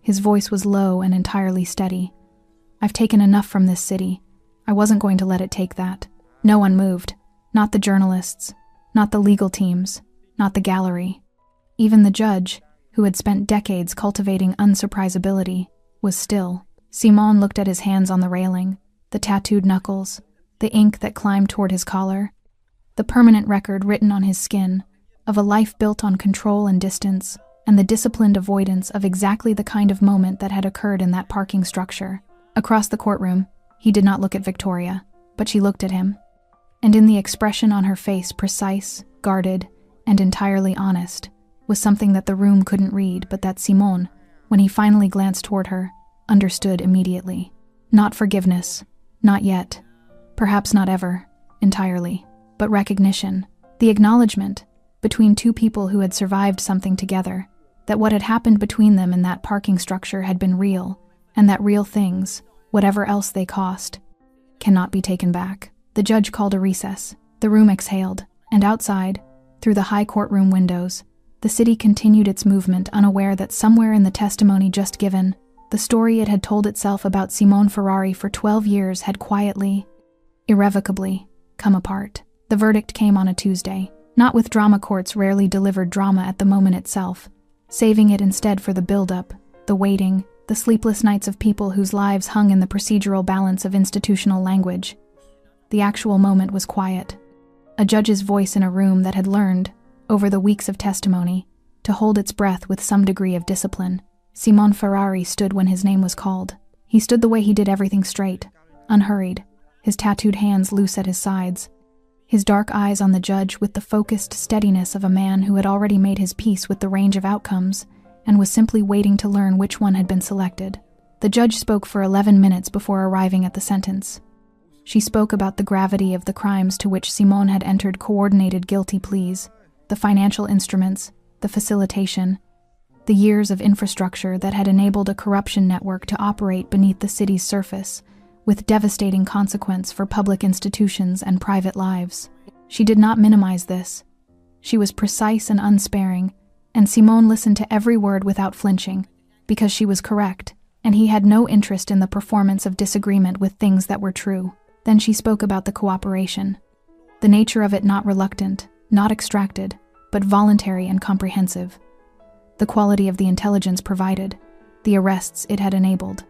S1: His voice was low and entirely steady. "I've taken enough from this city. I wasn't going to let it take that." No one moved. Not the journalists, not the legal teams, not the gallery. Even the judge, who had spent decades cultivating unsurprisability, was still. Simon looked at his hands on the railing, the tattooed knuckles, the ink that climbed toward his collar, the permanent record written on his skin of a life built on control and distance, and the disciplined avoidance of exactly the kind of moment that had occurred in that parking structure. Across the courtroom, he did not look at Victoria, but she looked at him. And in the expression on her face, precise, guarded, and entirely honest, was something that the room couldn't read, but that Simon, when he finally glanced toward her, understood immediately. Not forgiveness, not yet, perhaps not ever, entirely, but recognition, the acknowledgement, between two people who had survived something together, that what had happened between them in that parking structure had been real, and that real things, whatever else they cost, cannot be taken back. The judge called a recess. The room exhaled, and outside, through the high courtroom windows, the city continued its movement, unaware that somewhere in the testimony just given, the story it had told itself about Simon Ferrari for 12 years had quietly, irrevocably, come apart. The verdict came on a Tuesday, not with drama courts rarely delivered drama at the moment itself, saving it instead for the build-up, the waiting, the sleepless nights of people whose lives hung in the procedural balance of institutional language. The actual moment was quiet. A judge's voice in a room that had learned, over the weeks of testimony, to hold its breath with some degree of discipline. Simon Ferrari stood when his name was called. He stood the way he did everything straight, unhurried, his tattooed hands loose at his sides, his dark eyes on the judge with the focused steadiness of a man who had already made his peace with the range of outcomes and was simply waiting to learn which one had been selected. The judge spoke for 11 minutes before arriving at the sentence. She spoke about the gravity of the crimes to which Simon had entered coordinated guilty pleas, the financial instruments, the facilitation, the years of infrastructure that had enabled a corruption network to operate beneath the city's surface, with devastating consequence for public institutions and private lives. She did not minimize this. She was precise and unsparing, and Simon listened to every word without flinching, because she was correct, and he had no interest in the performance of disagreement with things that were true. Then she spoke about the cooperation, the nature of it not reluctant, not extracted, but voluntary and comprehensive, the quality of the intelligence provided, the arrests it had enabled,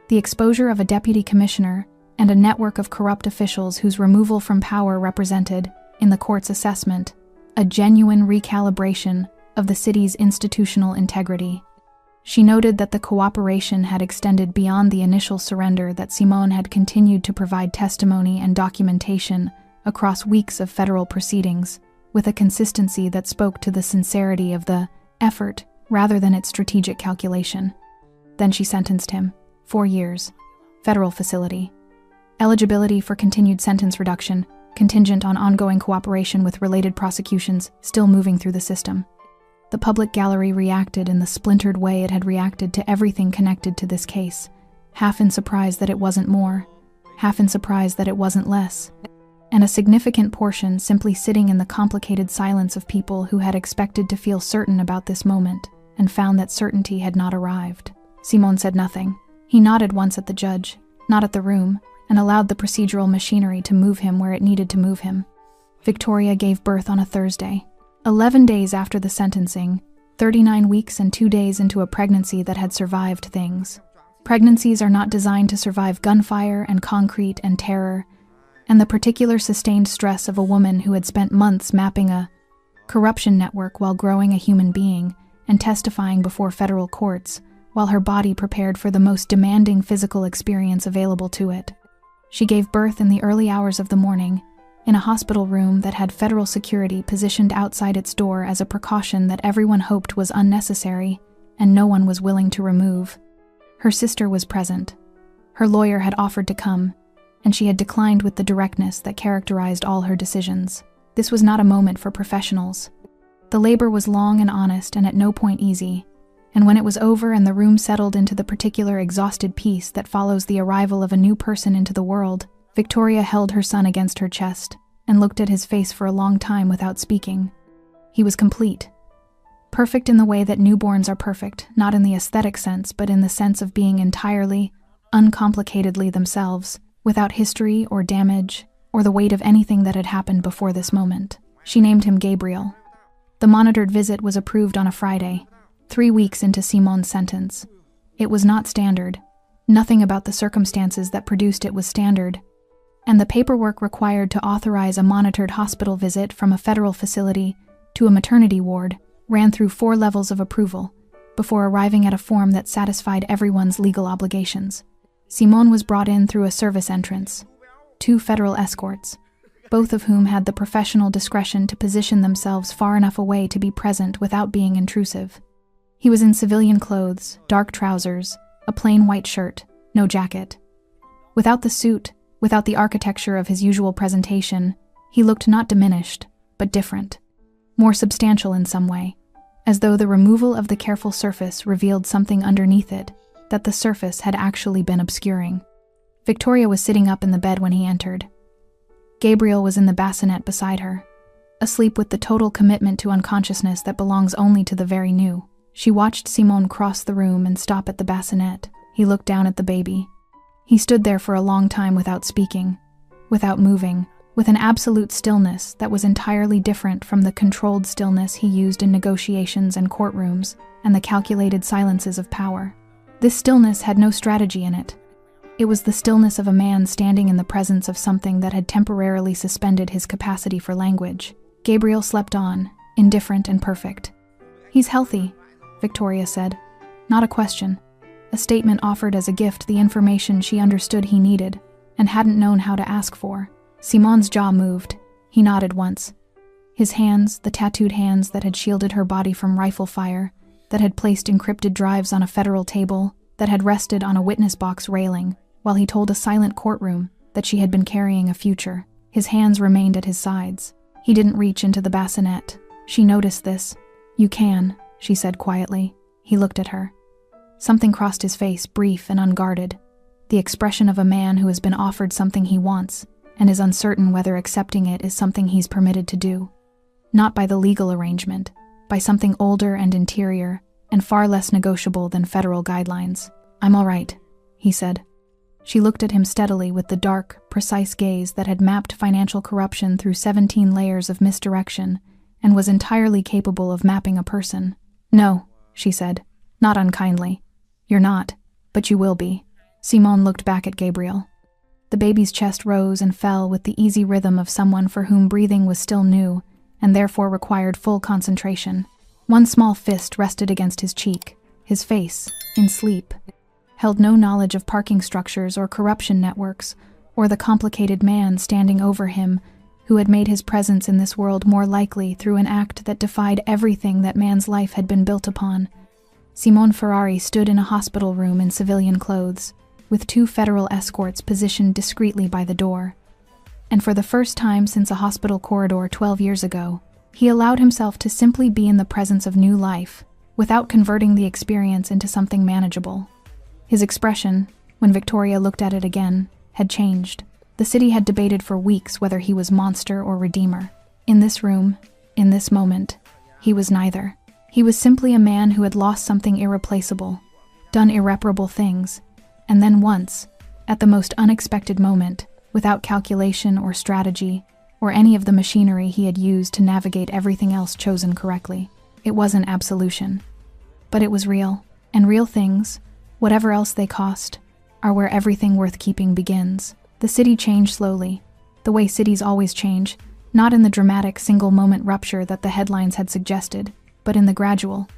S1: the exposure of a deputy commissioner and a network of corrupt officials whose removal from power represented, in the court's assessment, a genuine recalibration of the city's institutional integrity. She noted that the cooperation had extended beyond the initial surrender, that Simon had continued to provide testimony and documentation across weeks of federal proceedings, with a consistency that spoke to the sincerity of the effort rather than its strategic calculation. Then she sentenced him. 4 years. Federal facility. Eligibility for continued sentence reduction, contingent on ongoing cooperation with related prosecutions still moving through the system. The public gallery reacted in the splintered way it had reacted to everything connected to this case, half in surprise that it wasn't more, half in surprise that it wasn't less, and a significant portion simply sitting in the complicated silence of people who had expected to feel certain about this moment and found that certainty had not arrived. Simon said nothing. He nodded once at the judge, not at the room, and allowed the procedural machinery to move him where it needed to move him. Victoria gave birth on a Thursday, 11 days after the sentencing, 39 weeks and 2 days into a pregnancy that had survived things. Pregnancies are not designed to survive gunfire and concrete and terror, and the particular sustained stress of a woman who had spent months mapping a corruption network while growing a human being and testifying before federal courts, while her body prepared for the most demanding physical experience available to it. She gave birth in the early hours of the morning, in a hospital room that had federal security positioned outside its door as a precaution that everyone hoped was unnecessary and no one was willing to remove. Her sister was present. Her lawyer had offered to come, and she had declined with the directness that characterized all her decisions. This was not a moment for professionals. The labor was long and honest and at no point easy, and when it was over and the room settled into the particular exhausted peace that follows the arrival of a new person into the world, Victoria held her son against her chest and looked at his face for a long time without speaking. He was complete. Perfect in the way that newborns are perfect, not in the aesthetic sense, but in the sense of being entirely, uncomplicatedly themselves, without history or damage or the weight of anything that had happened before this moment. She named him Gabriel. The monitored visit was approved on a Friday, 3 weeks into Simon's sentence. It was not standard. Nothing about the circumstances that produced it was standard, and the paperwork required to authorize a monitored hospital visit from a federal facility to a maternity ward ran through 4 levels of approval before arriving at a form that satisfied everyone's legal obligations. Simon was brought in through a service entrance, 2 federal escorts, both of whom had the professional discretion to position themselves far enough away to be present without being intrusive. He was in civilian clothes, dark trousers, a plain white shirt, no jacket. Without the suit, without the architecture of his usual presentation, he looked not diminished, but different, more substantial in some way, as though the removal of the careful surface revealed something underneath it that the surface had actually been obscuring. Victoria was sitting up in the bed when he entered. Gabriel was in the bassinet beside her, asleep with the total commitment to unconsciousness that belongs only to the very new. She watched Simon cross the room and stop at the bassinet. He looked down at the baby. He stood there for a long time without speaking, without moving, with an absolute stillness that was entirely different from the controlled stillness he used in negotiations and courtrooms and the calculated silences of power. This stillness had no strategy in it. It was the stillness of a man standing in the presence of something that had temporarily suspended his capacity for language. Gabriel slept on, indifferent and perfect. "He's healthy," Victoria said. Not a question. A statement offered as a gift the information she understood he needed and hadn't known how to ask for. Simon's jaw moved. He nodded once. His hands, the tattooed hands that had shielded her body from rifle fire, that had placed encrypted drives on a federal table, that had rested on a witness box railing, while he told a silent courtroom that she had been carrying a future. His hands remained at his sides. He didn't reach into the bassinet. She noticed this. "You can," she said quietly. He looked at her. Something crossed his face, brief and unguarded. The expression of a man who has been offered something he wants and is uncertain whether accepting it is something he's permitted to do. Not by the legal arrangement, by something older and interior and far less negotiable than federal guidelines. "I'm all right," he said. She looked at him steadily with the dark, precise gaze that had mapped financial corruption through 17 layers of misdirection and was entirely capable of mapping a person. "No," she said, not unkindly. "You're not, but you will be." Simon looked back at Gabriel. The baby's chest rose and fell with the easy rhythm of someone for whom breathing was still new and therefore required full concentration. One small fist rested against his cheek. His face, in sleep, held no knowledge of parking structures or corruption networks or the complicated man standing over him who had made his presence in this world more likely through an act that defied everything that man's life had been built upon. Simone Ferrari stood in a hospital room in civilian clothes, with 2 federal escorts positioned discreetly by the door. And for the first time since a hospital corridor 12 years ago, he allowed himself to simply be in the presence of new life, without converting the experience into something manageable. His expression, when Victoria looked at it again, had changed. The city had debated for weeks whether he was monster or redeemer. In this room, in this moment, he was neither. He was simply a man who had lost something irreplaceable, done irreparable things, and then once, at the most unexpected moment, without calculation or strategy, or any of the machinery he had used to navigate everything else chosen correctly. It wasn't absolution. But it was real, and real things, whatever else they cost, are where everything worth keeping begins. The city changed slowly, the way cities always change, not in the dramatic single-moment rupture that the headlines had suggested, but in the gradual,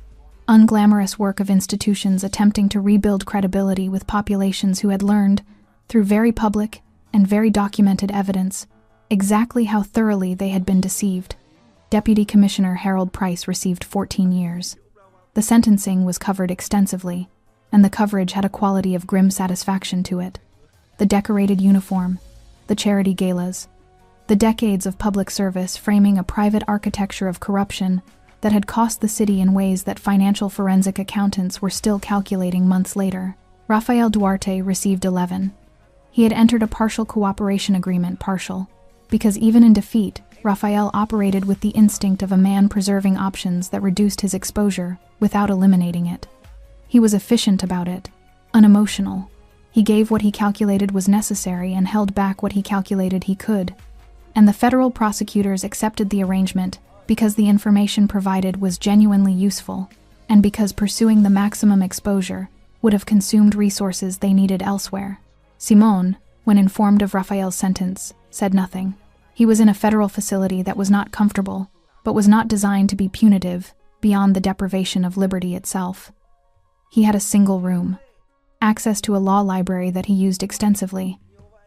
S1: unglamorous work of institutions attempting to rebuild credibility with populations who had learned, through very public and very documented evidence, exactly how thoroughly they had been deceived. Deputy Commissioner Harold Price received 14 years. The sentencing was covered extensively, and the coverage had a quality of grim satisfaction to it. The decorated uniform, the charity galas, the decades of public service framing a private architecture of corruption that had cost the city in ways that financial forensic accountants were still calculating months later. Rafael Duarte received 11. He had entered a partial cooperation agreement, because even in defeat, Rafael operated with the instinct of a man preserving options that reduced his exposure without eliminating it. He was efficient about it, unemotional. He gave what he calculated was necessary and held back what he calculated he could. And the federal prosecutors accepted the arrangement because the information provided was genuinely useful, and because pursuing the maximum exposure would have consumed resources they needed elsewhere. Simone, when informed of Rafael's sentence, said nothing. He was in a federal facility that was not comfortable, but was not designed to be punitive beyond the deprivation of liberty itself. He had a single room, access to a law library that he used extensively,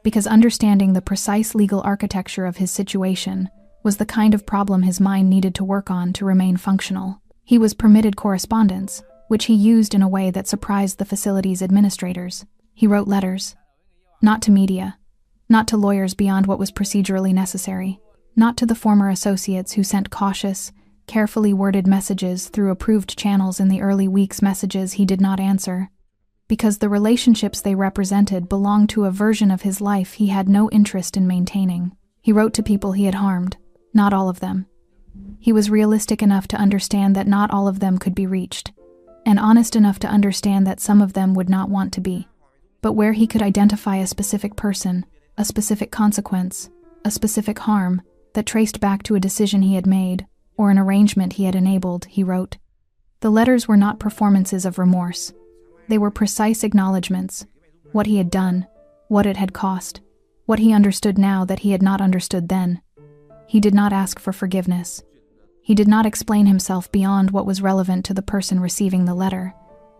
S1: because understanding the precise legal architecture of his situation was the kind of problem his mind needed to work on to remain functional. He was permitted correspondence, which he used in a way that surprised the facility's administrators. He wrote letters, not to media, not to lawyers beyond what was procedurally necessary, not to the former associates who sent cautious, carefully worded messages through approved channels in the early weeks, messages he did not answer, because the relationships they represented belonged to a version of his life he had no interest in maintaining. He wrote to people he had harmed, not all of them. He was realistic enough to understand that not all of them could be reached, and honest enough to understand that some of them would not want to be. But where he could identify a specific person, a specific consequence, a specific harm that traced back to a decision he had made or an arrangement he had enabled, he wrote. The letters were not performances of remorse. They were precise acknowledgments, what he had done, what it had cost, what he understood now that he had not understood then. He did not ask for forgiveness. He did not explain himself beyond what was relevant to the person receiving the letter.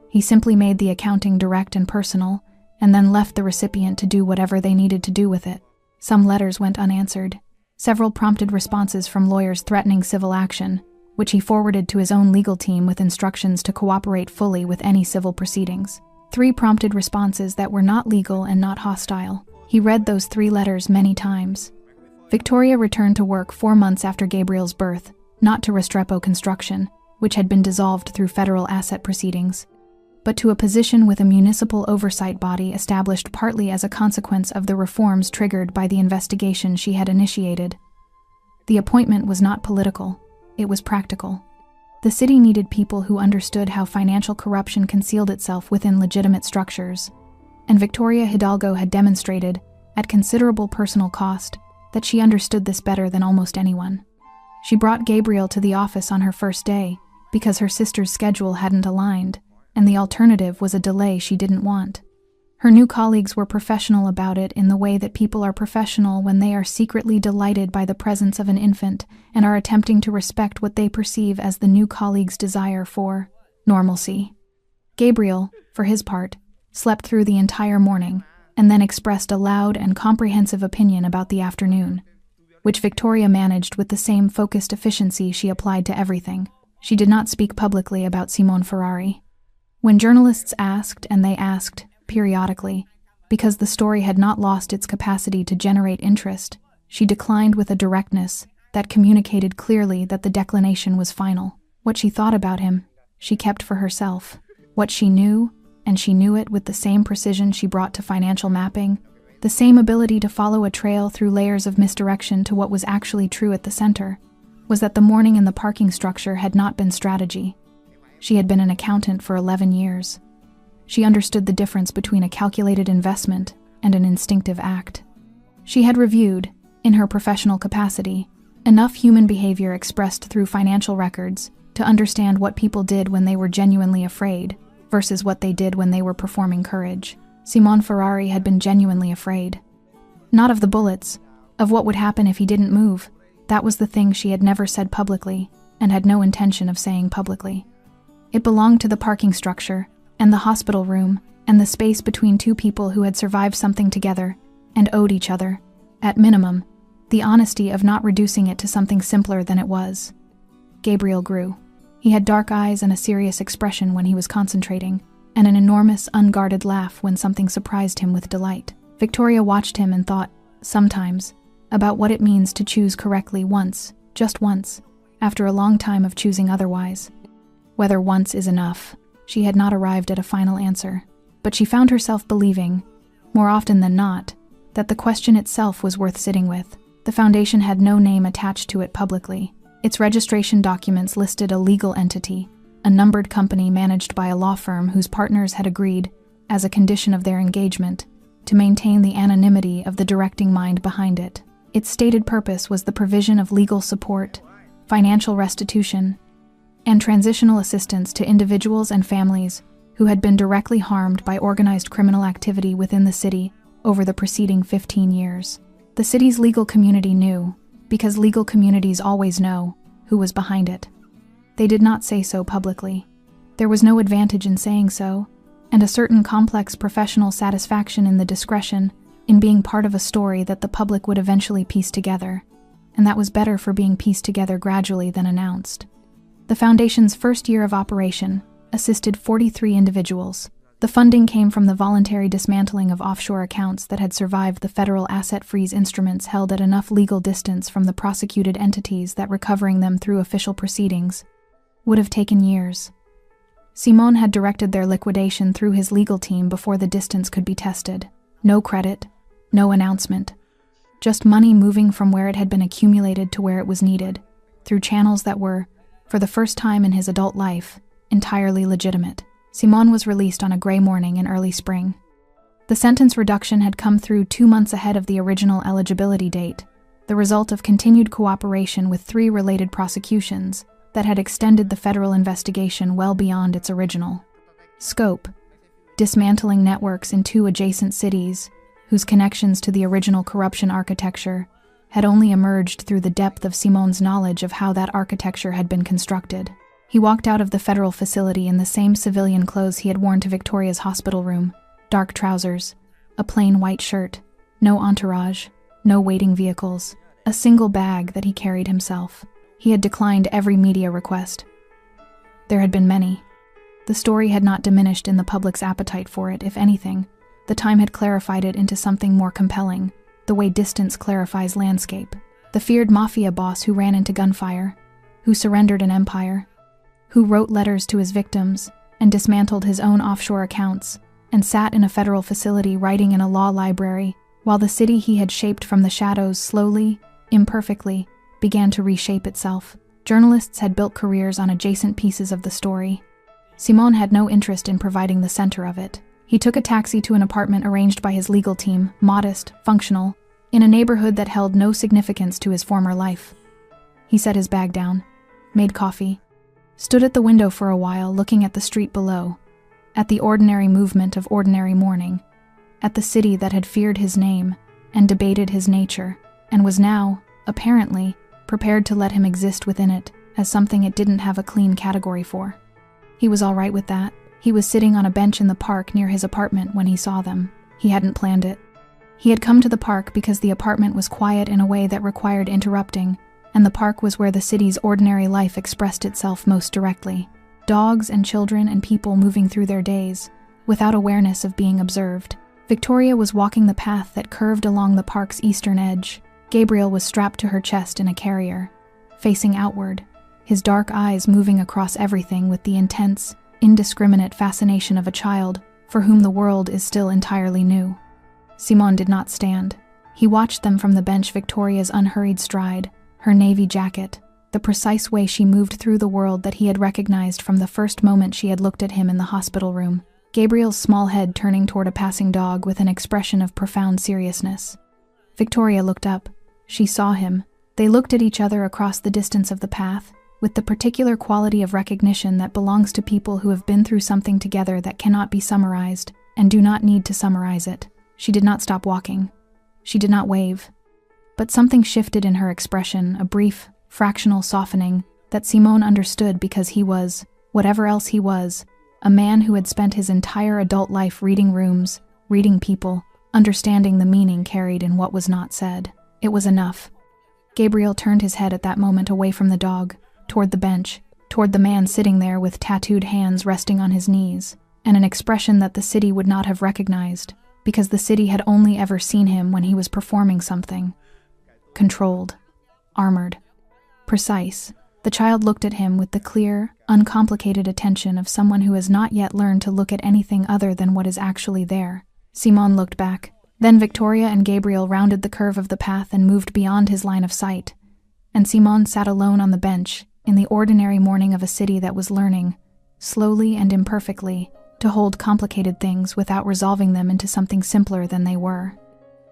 S1: He simply made the accounting direct and personal, and then left the recipient to do whatever they needed to do with it. Some letters went unanswered. Several prompted responses from lawyers threatening civil action, which he forwarded to his own legal team with instructions to cooperate fully with any civil proceedings. 3 prompted responses that were not legal and not hostile. He read those 3 letters many times. Victoria returned to work 4 months after Gabriel's birth, not to Restrepo Construction, which had been dissolved through federal asset proceedings, but to a position with a municipal oversight body established partly as a consequence of the reforms triggered by the investigation she had initiated. The appointment was not political, it was practical. The city needed people who understood how financial corruption concealed itself within legitimate structures, and Victoria Hidalgo had demonstrated, at considerable personal cost, that she understood this better than almost anyone. She brought Gabriel to the office on her first day because her sister's schedule hadn't aligned, and the alternative was a delay she didn't want. Her new colleagues were professional about it in the way that people are professional when they are secretly delighted by the presence of an infant and are attempting to respect what they perceive as the new colleague's desire for normalcy. Gabriel, for his part, slept through the entire morning and then expressed a loud and comprehensive opinion about the afternoon. which Victoria managed with the same focused efficiency she applied to everything. She did not speak publicly about Simone Ferrari. When journalists asked, and they asked, periodically, because the story had not lost its capacity to generate interest, she declined with a directness that communicated clearly that the declination was final. What she thought about him, she kept for herself. What she knew, and she knew it with the same precision she brought to financial mapping, the same ability to follow a trail through layers of misdirection to what was actually true at the center, was that the morning in the parking structure had not been strategy. She had been an accountant for 11 years. She understood the difference between a calculated investment and an instinctive act. She had reviewed, in her professional capacity, enough human behavior expressed through financial records to understand what people did when they were genuinely afraid versus what they did when they were performing courage. Simone Ferrari had been genuinely afraid. Not of the bullets, of what would happen if he didn't move. That was the thing she had never said publicly, and had no intention of saying publicly. It belonged to the parking structure, and the hospital room, and the space between two people who had survived something together, and owed each other, at minimum, the honesty of not reducing it to something simpler than it was. Gabriel grew. He had dark eyes and a serious expression when he was concentrating, and an enormous, unguarded laugh when something surprised him with delight. Victoria watched him and thought, sometimes, about what it means to choose correctly once, just once, after a long time of choosing otherwise. Whether once is enough, she had not arrived at a final answer, but she found herself believing, more often than not, that the question itself was worth sitting with. The foundation had no name attached to it publicly. Its registration documents listed a legal entity, a numbered company managed by a law firm whose partners had agreed, as a condition of their engagement, to maintain the anonymity of the directing mind behind it. Its stated purpose was the provision of legal support, financial restitution, and transitional assistance to individuals and families who had been directly harmed by organized criminal activity within the city over the preceding 15 years. The city's legal community knew, because legal communities always know, who was behind it. They did not say so publicly. There was no advantage in saying so, and a certain complex professional satisfaction in the discretion in being part of a story that the public would eventually piece together, and that was better for being pieced together gradually than announced. The Foundation's first year of operation assisted 43 individuals. The funding came from the voluntary dismantling of offshore accounts that had survived the federal asset freeze instruments held at enough legal distance from the prosecuted entities that recovering them through official proceedings would have taken years. Simone had directed their liquidation through his legal team before the distance could be tested. No credit, no announcement. Just money moving from where it had been accumulated to where it was needed, through channels that were, for the first time in his adult life, entirely legitimate. Simone was released on a gray morning in early spring. The sentence reduction had come through 2 months ahead of the original eligibility date, the result of continued cooperation with 3 related prosecutions that had extended the federal investigation well beyond its original scope, dismantling networks in 2 adjacent cities whose connections to the original corruption architecture had only emerged through the depth of Simone's knowledge of how that architecture had been constructed. He walked out of the federal facility in the same civilian clothes he had worn to Victoria's hospital room, dark trousers, a plain white shirt, no entourage, no waiting vehicles, a single bag that he carried himself. He had declined every media request. There had been many. The story had not diminished in the public's appetite for it. If anything, the time had clarified it into something more compelling, the way distance clarifies landscape. The feared Mafia boss who ran into gunfire, who surrendered an empire, who wrote letters to his victims and dismantled his own offshore accounts and sat in a federal facility writing in a law library while the city he had shaped from the shadows slowly, imperfectly, began to reshape itself. Journalists had built careers on adjacent pieces of the story. Simone had no interest in providing the center of it. He took a taxi to an apartment arranged by his legal team, modest, functional, in a neighborhood that held no significance to his former life. He set his bag down, made coffee, stood at the window for a while looking at the street below, at the ordinary movement of ordinary morning, at the city that had feared his name and debated his nature, and was now, apparently, prepared to let him exist within it as something it didn't have a clean category for. He was all right with that. He was sitting on a bench in the park near his apartment when he saw them. He hadn't planned it. He had come to the park because the apartment was quiet in a way that required interrupting, and the park was where the city's ordinary life expressed itself most directly. Dogs and children and people moving through their days, without awareness of being observed. Victoria was walking the path that curved along the park's eastern edge. Gabriel was strapped to her chest in a carrier, facing outward, his dark eyes moving across everything with the intense, indiscriminate fascination of a child for whom the world is still entirely new. Simon did not stand. He watched them from the bench, Victoria's unhurried stride, her navy jacket, the precise way she moved through the world that he had recognized from the first moment she had looked at him in the hospital room. Gabriel's small head turning toward a passing dog with an expression of profound seriousness. Victoria looked up. She saw him. They looked at each other across the distance of the path, with the particular quality of recognition that belongs to people who have been through something together that cannot be summarized, and do not need to summarize it. She did not stop walking. She did not wave. But something shifted in her expression, a brief, fractional softening, that Simon understood because he was, whatever else he was, a man who had spent his entire adult life reading rooms, reading people, understanding the meaning carried in what was not said. It was enough. Gabriel turned his head at that moment away from the dog, toward the bench, toward the man sitting there with tattooed hands resting on his knees, and an expression that the city would not have recognized, because the city had only ever seen him when he was performing something. Controlled, armored, precise. The child looked at him with the clear, uncomplicated attention of someone who has not yet learned to look at anything other than what is actually there. Simon looked back. Then Victoria and Gabriel rounded the curve of the path and moved beyond his line of sight. And Simon sat alone on the bench, in the ordinary morning of a city that was learning, slowly and imperfectly, to hold complicated things without resolving them into something simpler than they were.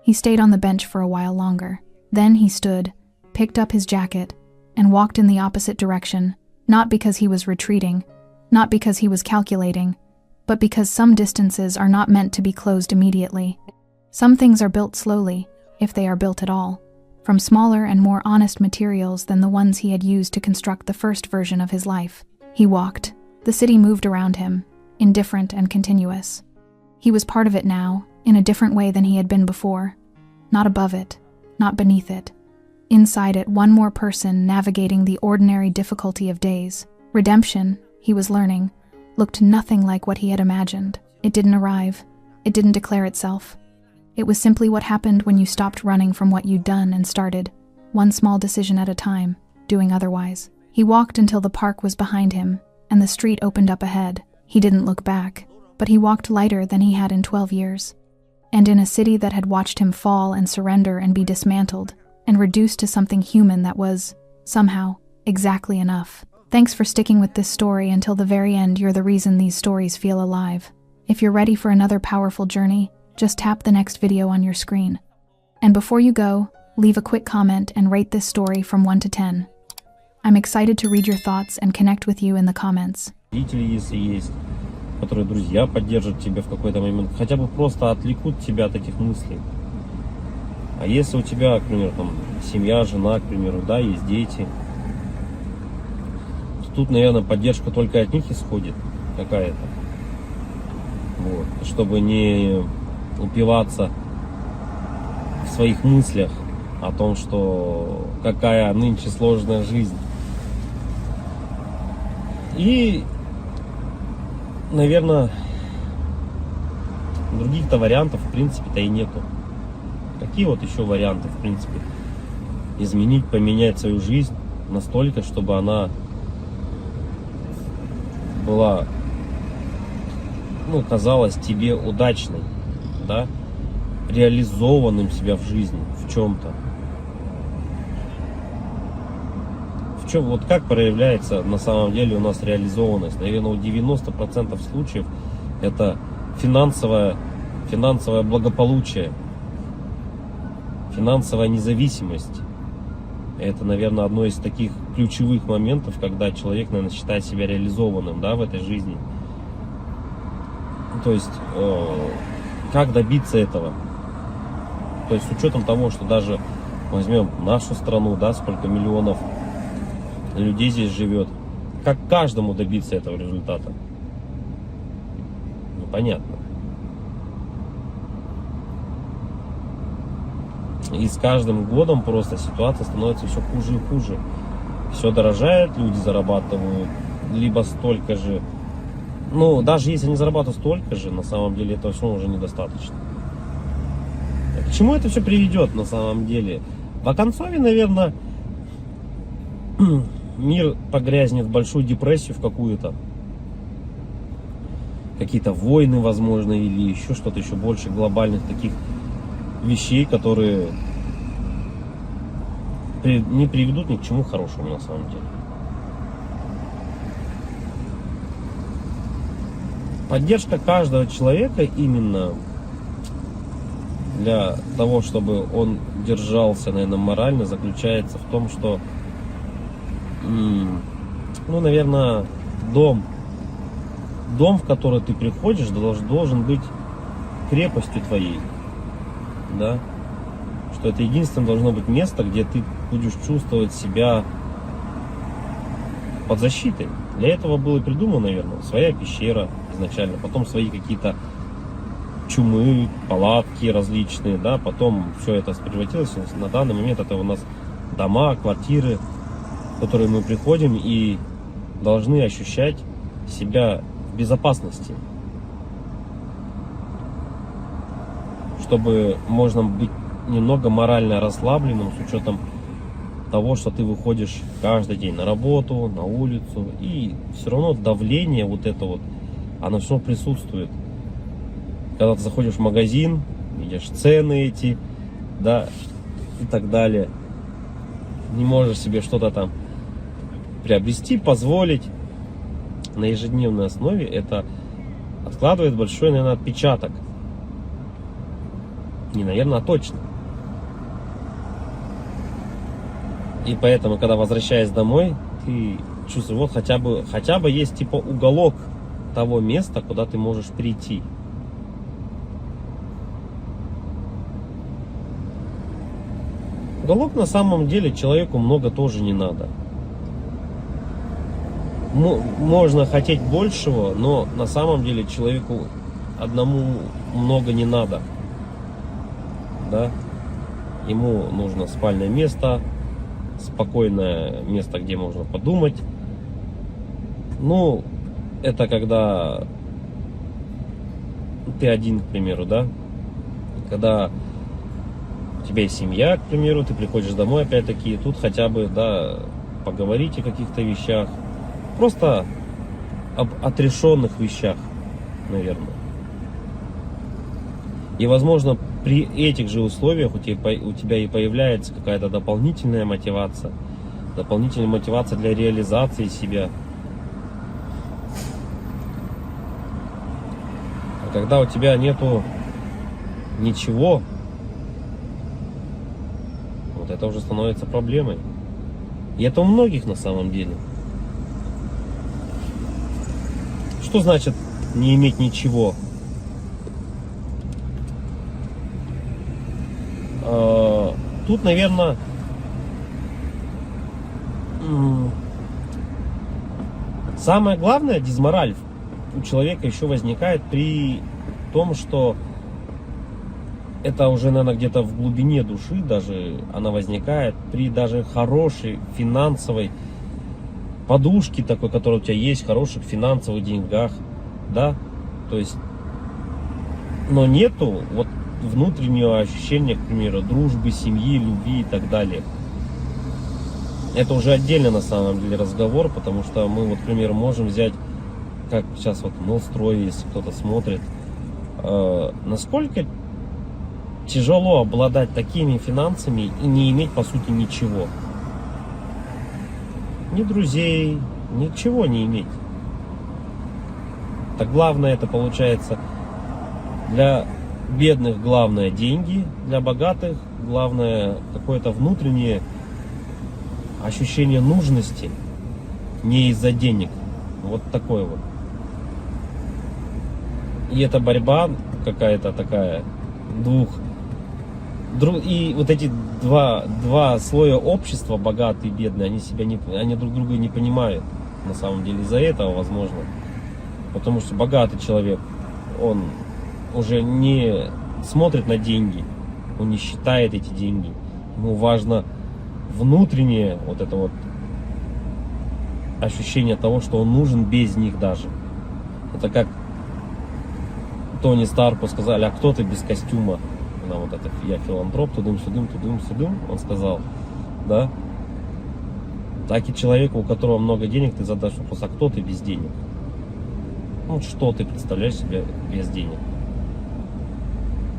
S1: He stayed on the bench for a while longer. Then he stood, picked up his jacket, and walked in the opposite direction, not because he was retreating, not because he was calculating, but because some distances are not meant to be closed immediately. Some things are built slowly, if they are built at all, from smaller and more honest materials than the ones he had used to construct the first version of his life. He walked. The city moved around him, indifferent and continuous. He was part of it now, in a different way than he had been before. Not above it, not beneath it. Inside it, one more person navigating the ordinary difficulty of days. Redemption, he was learning, looked nothing like what he had imagined. It didn't arrive. It didn't declare itself. It was simply what happened when you stopped running from what you'd done and started, one small decision at a time, doing otherwise. He walked until the park was behind him, and the street opened up ahead. He didn't look back, but he walked lighter than he had in 12 years. And in a city that had watched him fall and surrender and be dismantled, and reduced to something human that was, somehow, exactly enough. Thanks for sticking with this story until the very end. You're the reason these stories feel alive. If you're ready for another powerful journey, just tap the next video on your screen. And before you go, leave a quick comment and rate this story from 1 to 10. I'm excited to read your thoughts and connect with you in the comments.
S2: Родители, если есть, которые друзья поддержат тебя в какой-то момент, хотя бы просто отвлекут тебя от этих мыслей. А если у тебя, к примеру, там, семья, жена, к примеру, да, есть дети, то тут, наверное, поддержка только от них исходит какая-то. Вот. Чтобы не упиваться в своих мыслях о том, что какая нынче сложная жизнь. И, наверное, других-то вариантов, в принципе-то, и нету. Какие вот еще варианты, в принципе, изменить, поменять свою жизнь настолько, чтобы она была, казалась тебе удачной, да, реализованным себя в жизни, в чем-то. В чем, вот как проявляется на самом деле у нас реализованность? Наверное, у 90% случаев это финансовое благополучие, финансовая независимость. Это, наверное, одно из таких ключевых моментов, когда человек, наверное, считает себя реализованным, да, в этой жизни. То есть, как добиться этого? То есть, с учетом того, что даже возьмем нашу страну, да, сколько миллионов людей здесь живет, как каждому добиться этого результата? Понятно. И с каждым годом просто ситуация становится все хуже и хуже. Все дорожает, люди зарабатывают либо столько же. Ну, даже если они зарабатывают столько же, на самом деле этого все уже недостаточно. К чему это все приведет на самом деле? В оконцове, наверное, мир погрязнет в большую депрессию в какую-то. Какие-то войны, возможно, или еще что-то еще больше глобальных таких вещей, которые не приведут ни к чему хорошему на самом деле. Поддержка каждого человека именно для того, чтобы он держался, наверное, морально, заключается в том, что, ну, наверное, дом, в который ты приходишь, должен быть крепостью твоей, да, что это единственное должно быть место, где ты будешь чувствовать себя под защитой. Для этого было придумано, наверное, своя пещера изначально, потом свои какие-то чумы, палатки различные, да, потом все это превратилось. На данный момент это у нас дома, квартиры, в которые мы приходим и должны ощущать себя в безопасности, чтобы можно быть немного морально расслабленным с учетом того, что ты выходишь каждый день на работу, на улицу, и все равно давление вот это вот, оно все присутствует. Когда ты заходишь в магазин, видишь цены эти, да, и так далее, не можешь себе что-то там приобрести, позволить на ежедневной основе, это откладывает большой, наверное, отпечаток. Не, наверное, а точно. И поэтому, когда возвращаясь домой, ты чувствуешь, вот хотя бы есть типа уголок того места, куда ты можешь прийти. Уголок на самом деле человеку много тоже не надо. Можно хотеть большего, но на самом деле человеку одному много не надо. Да? Ему нужно спальное место, спокойное место, где можно подумать. Ну, это когда ты один, к примеру, да? Когда у тебя есть семья, к примеру, ты приходишь домой, опять-таки, тут хотя бы, да, поговорить о каких-то вещах. Просто об отрешенных вещах, наверное. И, возможно, при этих же условиях у тебя и появляется какая-то дополнительная мотивация для реализации себя. А когда у тебя нету ничего, вот это уже становится проблемой. И это у многих на самом деле. Что значит не иметь ничего? Тут, наверное, самое главное, дизмораль у человека еще возникает при том, что это уже, наверное, где-то в глубине души даже она возникает при даже хорошей финансовой подушке такой, которая у тебя есть, хороших финансовых деньгах, да, то есть, но нету вот внутреннего ощущения, к примеру, дружбы, семьи, любви и так далее. Это уже отдельно на самом деле разговор, потому что мы, вот, к примеру, можем взять, как сейчас вот Мелстрой, если кто-то смотрит, насколько тяжело обладать такими финансами и не иметь, по сути, ничего. Ни друзей, ничего не иметь. Так главное, это получается для бедных главное деньги, для богатых главное какое-то внутреннее ощущение нужности, не из-за денег. Вот такое вот. И это борьба какая-то такая и вот эти два слоя общества, богатые и бедные, они друг друга не понимают. На самом деле из-за этого, возможно. Потому что богатый человек, он уже не смотрит на деньги, Он не считает эти деньги. Ему важно внутреннее вот это вот ощущение того, что он нужен без них даже. Это как Тони Старку сказали, а кто ты без костюма? На вот это, я филантроп, тудым-сюдым, тудым-сюдым, он сказал, да? Так и человеку, у которого много денег, ты задашь вопрос, а кто ты без денег? Ну, что ты представляешь себе без денег?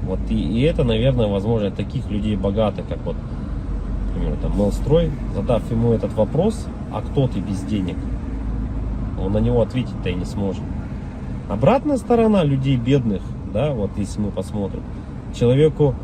S2: Вот и это, наверное, возможно, таких людей богатых, как вот, например, там, Мелстрой, задав ему этот вопрос, а кто ты без денег? Он на него ответить-то и не сможет. Обратная сторона людей бедных, да, вот если мы посмотрим, человеку